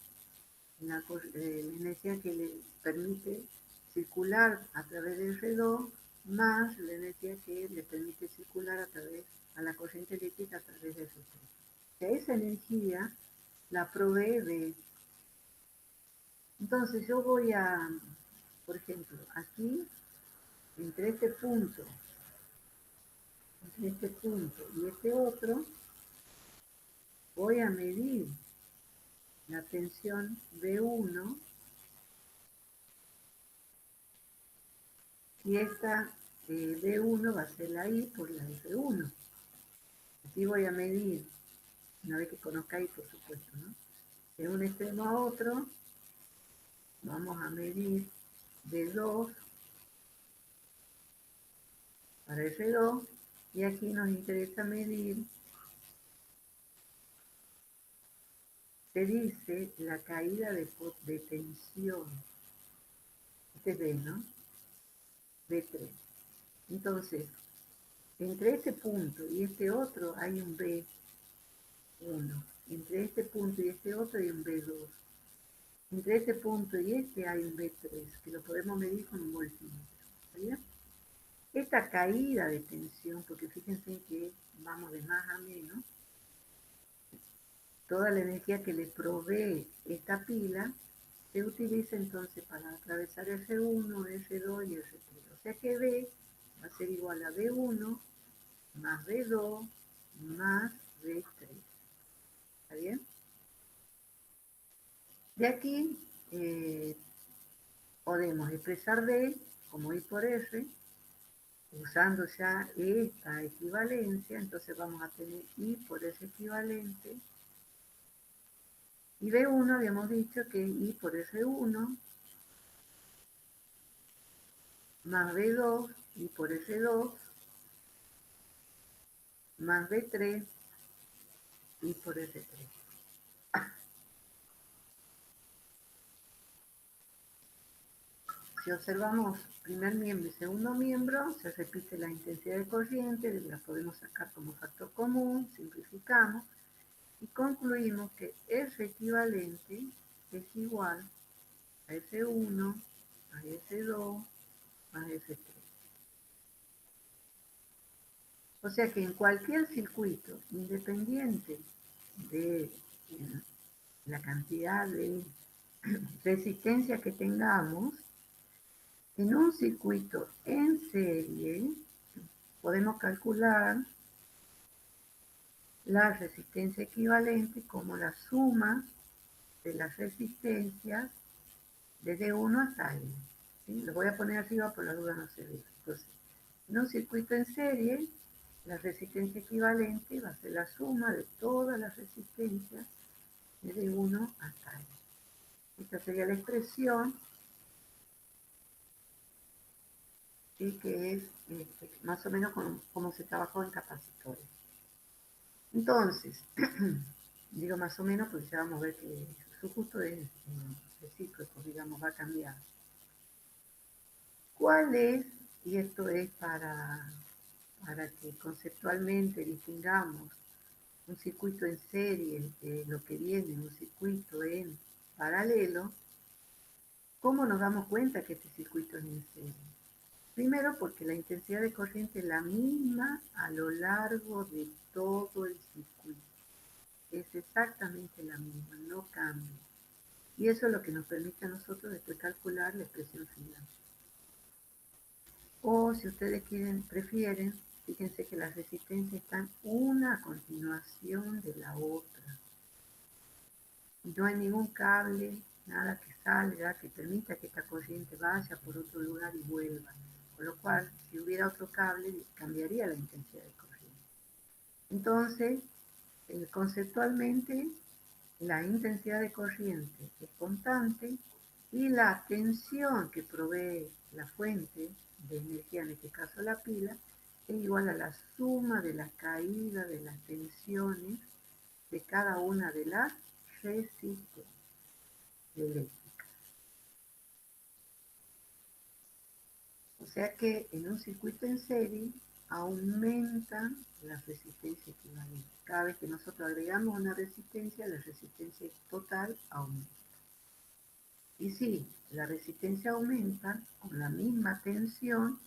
Speaker 1: la energía que le permite circular a través del reloj más la energía que le permite circular a la corriente eléctrica a través del reloj. Esa energía la provee de... Entonces yo voy a, por ejemplo, aquí, entre este punto y este otro, voy a medir la tensión B1 y esta B1 va a ser la I por la R1. Aquí voy a medir, una vez que conozca I, por supuesto, ¿no? De un extremo a otro, vamos a medir B2 para R2 y aquí nos interesa medir, se dice, la caída de tensión. Este es B, ¿no? B3. Entonces, entre este punto y este otro hay un B1. Entre este punto y este otro hay un B2. Entre este punto y este hay un B3 que lo podemos medir con un voltímetro. ¿Está? Esta caída de tensión, porque fíjense que vamos de más a menos, toda la energía que le provee esta pila se utiliza entonces para atravesar R1, R2 y R3. O sea que B va a ser igual a B1 más B2 más B3. ¿Está bien? De aquí podemos expresar D como I por R, usando ya esta equivalencia, entonces vamos a tener I por S equivalente. Y B1 habíamos dicho que I por R1 más B2, I por R2 más B3, I por R3. Si observamos primer miembro y segundo miembro, se repite la intensidad de corriente, la podemos sacar como factor común, simplificamos y concluimos que R equivalente es igual a S1 a S2 a S3. O sea que en cualquier circuito, independiente de la cantidad de resistencia que tengamos, en un circuito en serie podemos calcular la resistencia equivalente como la suma de las resistencias desde 1 hasta n. ¿Sí? Lo voy a poner arriba por la duda no se ve. Entonces, en un circuito en serie, la resistencia equivalente va a ser la suma de todas las resistencias desde 1 hasta n. Esta sería la expresión, ¿sí? Que es más o menos como se trabajó en capacitores. Entonces, digo más o menos porque ya vamos a ver que su justo es recíproco, digamos, va a cambiar. ¿Cuál es, y esto es para que conceptualmente distingamos un circuito en serie de lo que viene un circuito en paralelo, cómo nos damos cuenta que este circuito es en serie? Primero porque la intensidad de corriente es la misma a lo largo de todo el circuito. Es exactamente la misma, no cambia. Y eso es lo que nos permite a nosotros después calcular la expresión final. O si ustedes prefieren, fíjense que las resistencias están una a continuación de la otra. Y no hay ningún cable, nada que salga, que permita que esta corriente vaya por otro lugar y vuelva. Con lo cual, si hubiera otro cable, cambiaría la intensidad de corriente. Entonces, conceptualmente, la intensidad de corriente es constante y la tensión que provee la fuente de energía, en este caso la pila, es igual a la suma de la caída de las tensiones de cada una de las resistencias eléctricas. O sea que en un circuito en serie aumentan las resistencias equivalentes. Cada vez que nosotros agregamos una resistencia, la resistencia total aumenta. Y si la resistencia aumenta con la misma tensión,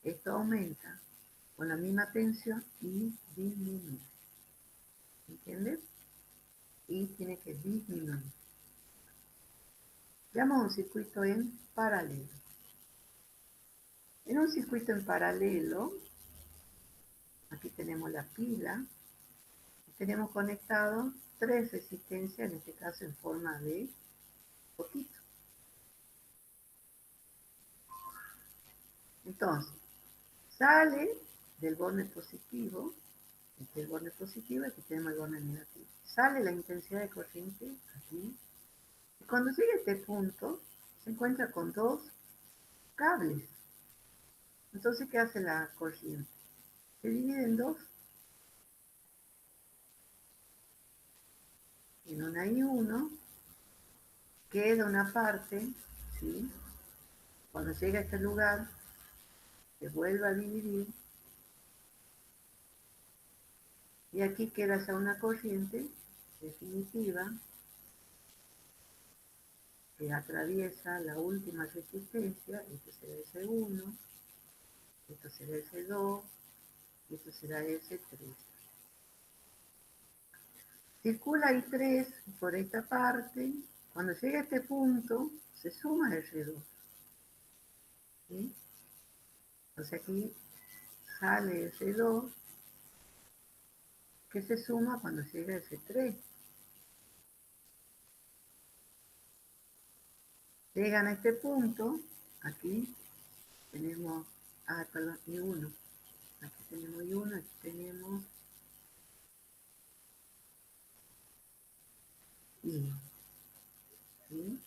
Speaker 1: esto aumenta con la misma tensión y disminuye. ¿Entiendes? Y tiene que disminuir. Veamos un circuito en paralelo. En un circuito en paralelo, aquí tenemos la pila, y tenemos conectados tres resistencias, en este caso en forma de poquito. Entonces, sale del borne positivo, este es el borne positivo, aquí tenemos el borne negativo. Sale la intensidad de corriente aquí, y cuando llega a este punto, se encuentra con dos cables. Entonces, ¿qué hace la corriente? Se divide en dos, en una y uno, queda una parte, ¿sí? Cuando llega a este lugar, se vuelve a dividir, y aquí queda ya una corriente definitiva que atraviesa la última resistencia, esto será S1, esto será S2, y esto será S3. Circula I3 por esta parte, cuando llega a este punto, se suma R2. ¿Sí? Entonces aquí sale S2, que se suma cuando llega S3. Llegan a este punto, aquí tenemos, perdón, I1. Aquí tenemos I1, aquí tenemos I. ¿Sí?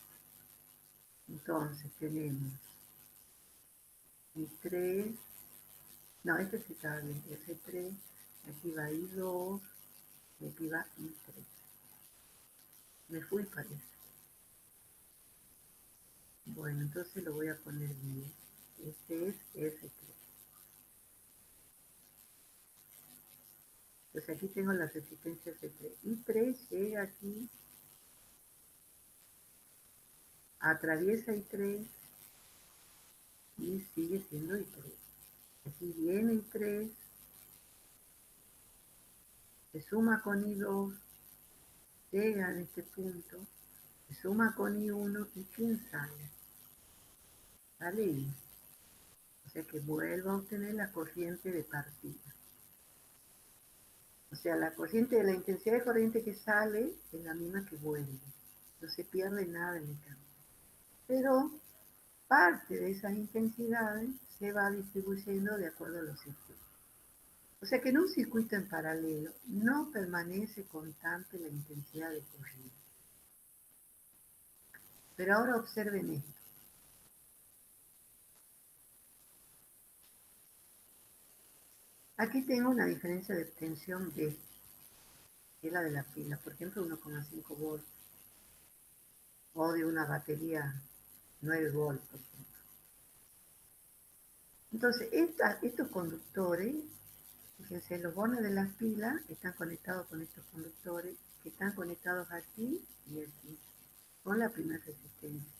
Speaker 1: Entonces tenemos I3, no, este sí está bien, S3, aquí va I2, y aquí va I3. Me fui, parece. Bueno, entonces lo voy a poner bien. Este es S3. Entonces aquí tengo la resistencia S3. I3 llega aquí, atraviesa I3 y sigue siendo I3. Aquí viene I3, se suma con I2, llega a este punto, se suma con I1 y ¿quién sale? Sale I. O sea que vuelvo a obtener la corriente de partida. O sea, la corriente de la intensidad de corriente que sale es la misma que vuelve. No se pierde nada en el camino. Pero parte de esas intensidades se va distribuyendo de acuerdo a los circuitos. O sea que en un circuito en paralelo no permanece constante la intensidad de corriente. Pero ahora observen esto. Aquí tengo una diferencia de tensión B, que es la de la pila, por ejemplo 1,5 volts, o de una batería 9 volts, por ejemplo. Entonces, estos conductores, fíjense, los bornes de las pilas están conectados con estos conductores que están conectados aquí y aquí, con la primera resistencia.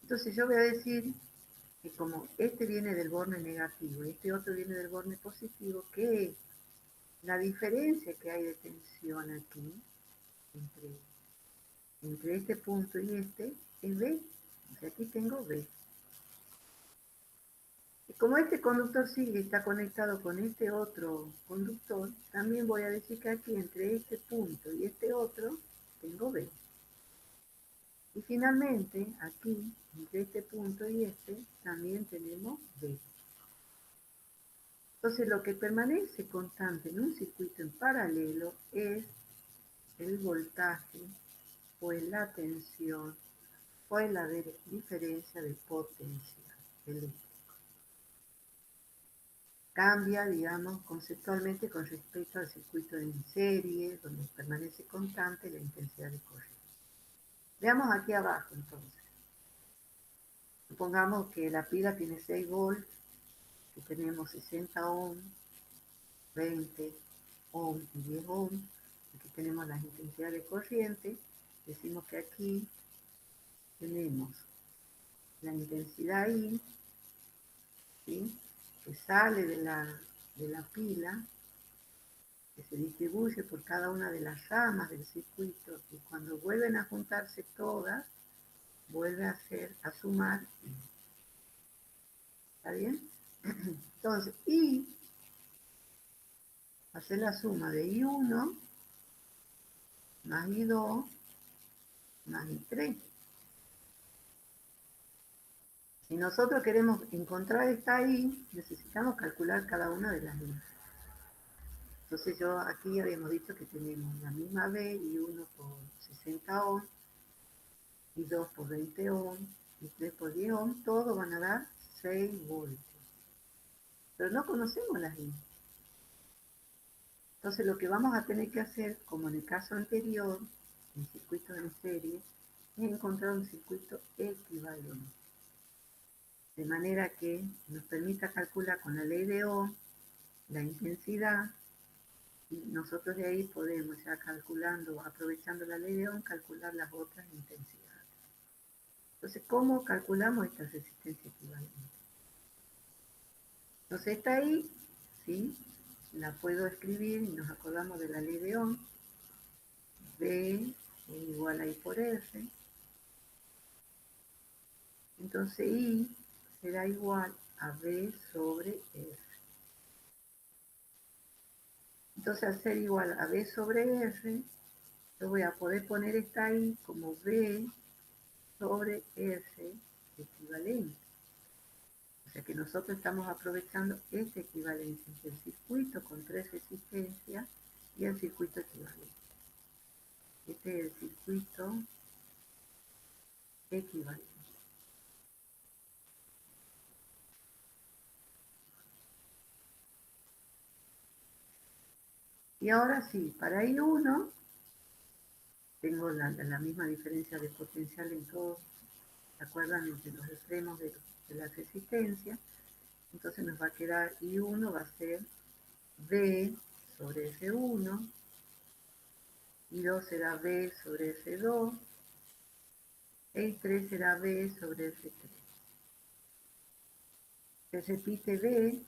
Speaker 1: Entonces yo voy a decir que como este viene del borne negativo y este otro viene del borne positivo, que la diferencia que hay de tensión aquí entre este punto y este es B. O sea, aquí tengo B. Y como este conductor sigue está conectado con este otro conductor, también voy a decir que aquí entre este punto y este otro tengo B. Y finalmente, aquí, entre este punto y este, también tenemos B. Entonces, lo que permanece constante en un circuito en paralelo es el voltaje, o es la tensión, o es la diferencia de potencia eléctrica. Cambia, digamos, conceptualmente con respecto al circuito en serie, donde permanece constante la intensidad de corriente. Veamos aquí abajo, entonces. Supongamos que la pila tiene 6 volts, que tenemos 60 ohms, 20 ohms y 10 ohms. Aquí tenemos las intensidades de corriente. Decimos que aquí tenemos la intensidad I, ¿sí?, que sale de la pila, que se distribuye por cada una de las ramas del circuito, y cuando vuelven a juntarse todas, vuelve a sumar I. ¿Está bien? Entonces, I hace la suma de I1 más I2 más I3. Si nosotros queremos encontrar esta I, necesitamos calcular cada una de las I. Entonces yo aquí habíamos dicho que tenemos la misma B, I1 por 60 ohms, I2 por 20 ohms, I3 por 10 ohms, todos van a dar 6 voltios. Pero no conocemos las I. Entonces lo que vamos a tener que hacer, como en el caso anterior, en circuitos en serie, es encontrar un circuito equivalente. De manera que nos permita calcular con la ley de Ohm la intensidad, y nosotros de ahí podemos, ya calculando, aprovechando la ley de Ohm, calcular las otras intensidades. Entonces, ¿cómo calculamos esta resistencia equivalente? Entonces, está ahí, ¿sí? La puedo escribir y nos acordamos de la ley de Ohm. B igual a I por R. Entonces, I será igual a B sobre R. Entonces, al ser igual a B sobre R, yo voy a poder poner esta I como B sobre R equivalente. O sea que nosotros estamos aprovechando esta equivalencia entre el circuito con tres resistencias y el circuito equivalente. Este es el circuito equivalente. Y ahora sí, para I1 tengo la misma diferencia de potencial en todos, ¿se acuerdan? Entre los extremos de la resistencia. Entonces nos va a quedar I1 va a ser B sobre S1, I2 será B sobre S2, e I3 será B sobre S3. Se repite B,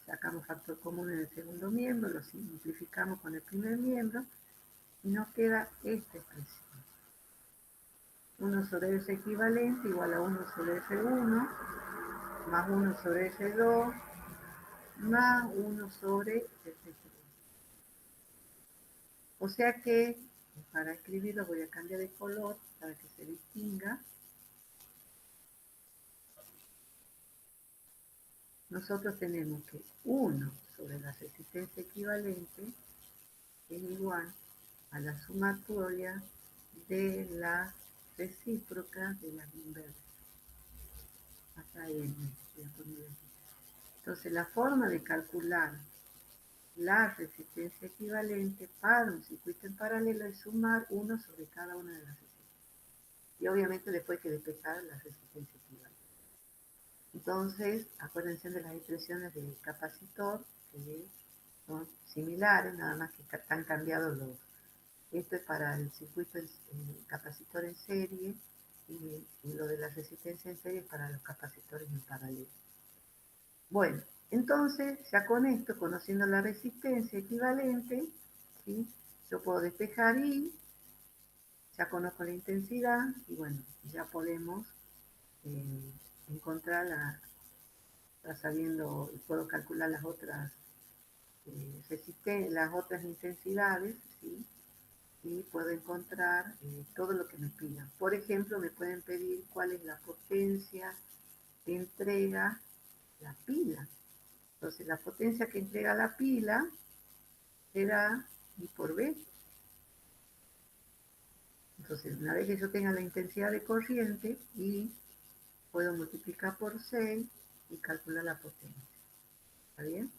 Speaker 1: sacamos factor común en el segundo miembro, lo simplificamos con el primer miembro y nos queda esta expresión. 1 sobre S equivalente igual a 1 sobre S1 más 1 sobre S2 más 1 sobre S3. O sea que para escribirlo voy a cambiar de color para que se distinga. Nosotros tenemos que 1 sobre la resistencia equivalente es igual a la sumatoria de las recíprocas de las inversas. Hasta n, voy a poner aquí. Entonces la forma de calcular la resistencia equivalente para un circuito en paralelo es sumar 1 sobre cada una de las resistencias. Y obviamente después hay que despejar la resistencia equivalente. Entonces, acuérdense de las expresiones del capacitor, que son similares, nada más que están cambiados los. Esto es para el circuito el capacitor en serie y lo de la resistencia en serie es para los capacitores en paralelo. Bueno, entonces ya con esto, conociendo la resistencia equivalente, ¿sí? Yo puedo despejar I, ya conozco la intensidad y bueno, ya podemos encontrar sabiendo, puedo calcular las otras las otras intensidades, ¿sí? Y puedo encontrar todo lo que me pidan. Por ejemplo, me pueden pedir cuál es la potencia que entrega la pila. Entonces, la potencia que entrega la pila será I por B. Entonces, una vez que yo tenga la intensidad de corriente, I puedo multiplicar por 6 y calcular la potencia. ¿Está bien?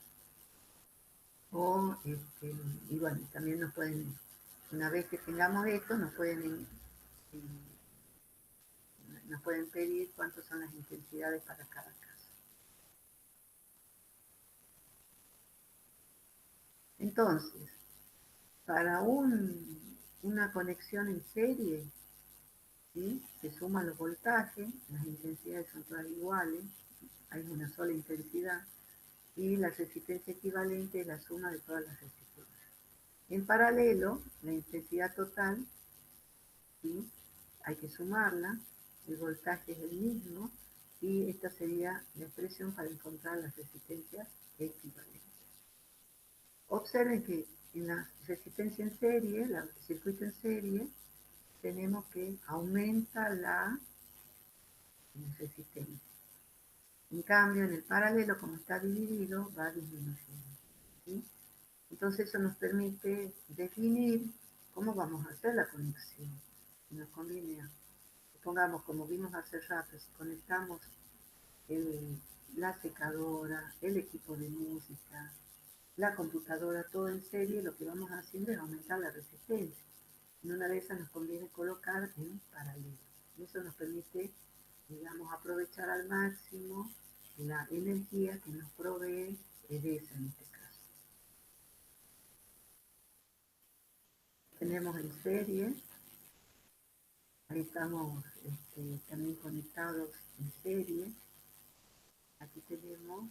Speaker 1: O, y bueno, también nos pueden, una vez que tengamos esto, nos pueden pedir cuántas son las intensidades para cada caso. Entonces, para una conexión en serie, ¿sí? Se suman los voltajes, las intensidades son todas iguales, hay una sola intensidad, y la resistencia equivalente es la suma de todas las resistencias. En paralelo, la intensidad total, ¿sí? Hay que sumarla, el voltaje es el mismo, y esta sería la expresión para encontrar las resistencias equivalentes. Observen que en la resistencia en serie, el circuito en serie, tenemos que aumenta la resistencia. En cambio, en el paralelo, como está dividido, va disminuyendo. ¿Sí? Entonces eso nos permite definir cómo vamos a hacer la conexión. Si nos conviene, pongamos como vimos hace rato, si conectamos la secadora, el equipo de música, la computadora, todo en serie, lo que vamos haciendo es aumentar la resistencia. En una de esas nos conviene colocar en paralelo. Y eso nos permite, digamos, aprovechar al máximo la energía que nos provee EDESA en este caso. Tenemos en serie Ahí estamos también conectados en serie. Aquí tenemos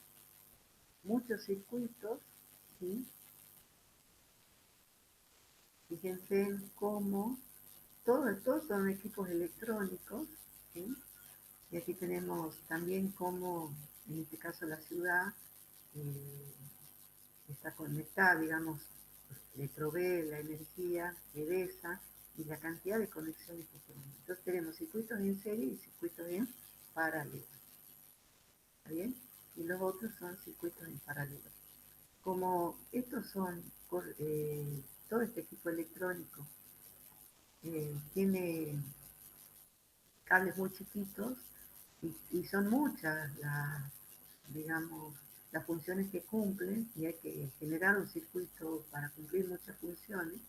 Speaker 1: muchos circuitos, ¿sí? Fíjense cómo todos son equipos electrónicos, ¿sí? Y aquí tenemos también cómo, en este caso, la ciudad eh, está conectada, digamos, le provee la energía, EDESA y la cantidad de conexiones que tenemos. Entonces tenemos circuitos en serie y circuitos en paralelo. ¿Está bien? Y los otros son circuitos en paralelo. Como estos son, todo este equipo electrónico tiene cables muy chiquitos y son muchas digamos, las funciones que cumplen y hay que generar un circuito para cumplir muchas funciones,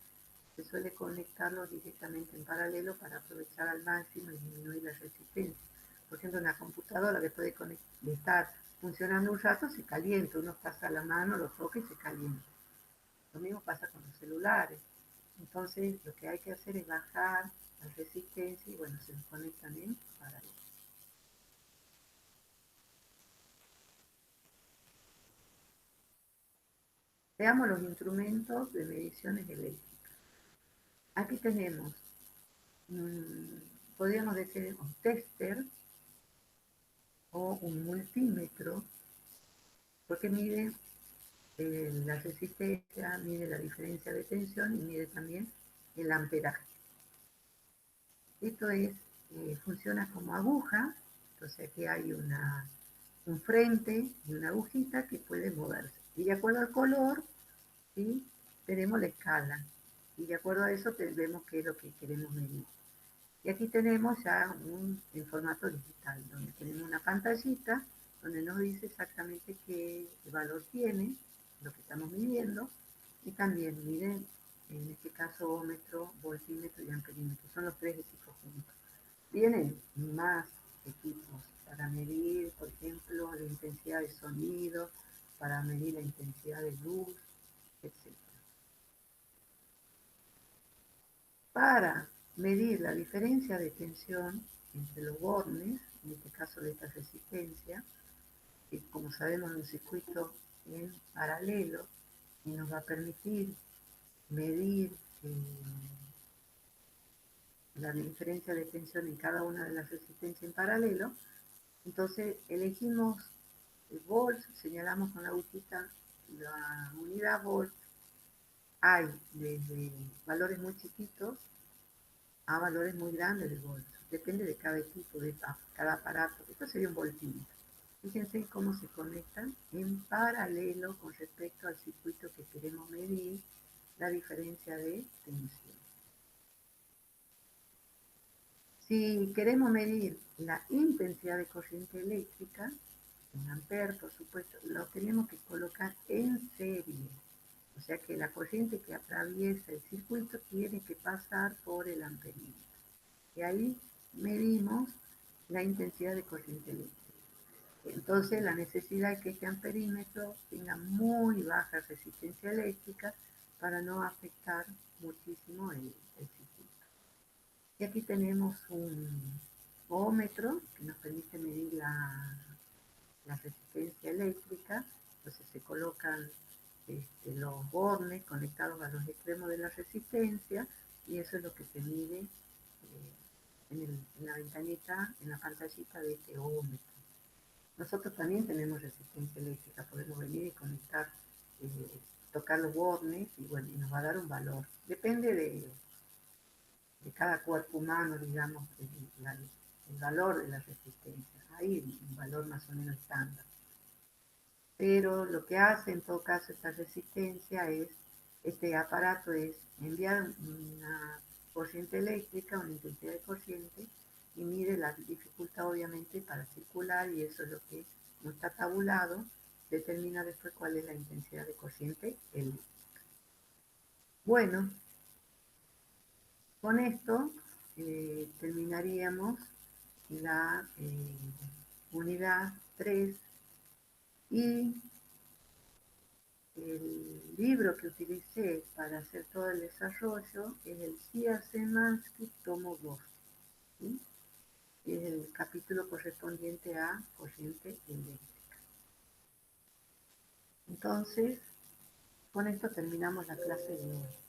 Speaker 1: se suele conectarlos directamente en paralelo para aprovechar al máximo y disminuir la resistencia. Por ejemplo, una computadora después de estar funcionando un rato se calienta, uno pasa la mano, lo toca y se calienta. Lo mismo pasa con los celulares. Entonces, lo que hay que hacer es bajar la resistencia y bueno, se los conectan en paralelo. Veamos los instrumentos de mediciones eléctricas. Aquí tenemos, mmm, podríamos decir, un tester o un multímetro, porque mide la resistencia, mide la diferencia de tensión y mide también el amperaje. Esto funciona como aguja, entonces aquí hay un frente y una agujita que puede moverse. Y de acuerdo al color, ¿sí? Tenemos la escala. Y de acuerdo a eso vemos qué es lo que queremos medir. Y aquí tenemos ya en formato digital, donde tenemos una pantallita donde nos dice exactamente qué valor tiene, lo que estamos midiendo, y también miden, en este caso, ohmmetro, voltímetro y amperímetro. Son los tres equipos juntos. Tienen más equipos para medir, por ejemplo, la intensidad de sonido, para medir la intensidad de luz, etc. Para medir la diferencia de tensión entre los bornes, en este caso de esta resistencia, que como sabemos es un circuito en paralelo y nos va a permitir medir la diferencia de tensión en cada una de las resistencias en paralelo. Entonces elegimos el volt, señalamos con la agujita la unidad volt. Hay desde valores muy chiquitos a valores muy grandes de volt. Depende de cada equipo, de cada aparato. Esto sería un voltímetro. Fíjense cómo se conectan en paralelo con respecto al circuito que queremos medir la diferencia de tensión. Si queremos medir la intensidad de corriente eléctrica, en amperes, por supuesto, lo tenemos que colocar en serie. O sea que la corriente que atraviesa el circuito tiene que pasar por el amperímetro. Y ahí medimos la intensidad de corriente eléctrica. Entonces la necesidad es que este amperímetro tenga muy baja resistencia eléctrica para no afectar muchísimo el circuito. Y aquí tenemos un ohmmetro que nos permite medir la resistencia eléctrica. Entonces se colocan los bornes conectados a los extremos de la resistencia y eso es lo que se mide en la ventanita, en la pantallita de este ohmmetro. Nosotros también tenemos resistencia eléctrica, podemos venir y conectar, tocar los bornes y bueno, y nos va a dar un valor. Depende de cada cuerpo humano, digamos, el valor de la resistencia. Hay un valor más o menos estándar. Pero lo que hace en todo caso esta resistencia este aparato es enviar una corriente eléctrica, una intensidad de corriente, y mide la dificultad obviamente para circular y eso es lo que no está tabulado, determina después cuál es la intensidad de corriente eléctrica. Bueno, con esto terminaríamos la unidad 3 y el libro que utilicé para hacer todo el desarrollo es el CIA Semansky Tomo 2. ¿sí? Es el capítulo correspondiente a corriente eléctrica. Entonces, con esto terminamos la clase de hoy.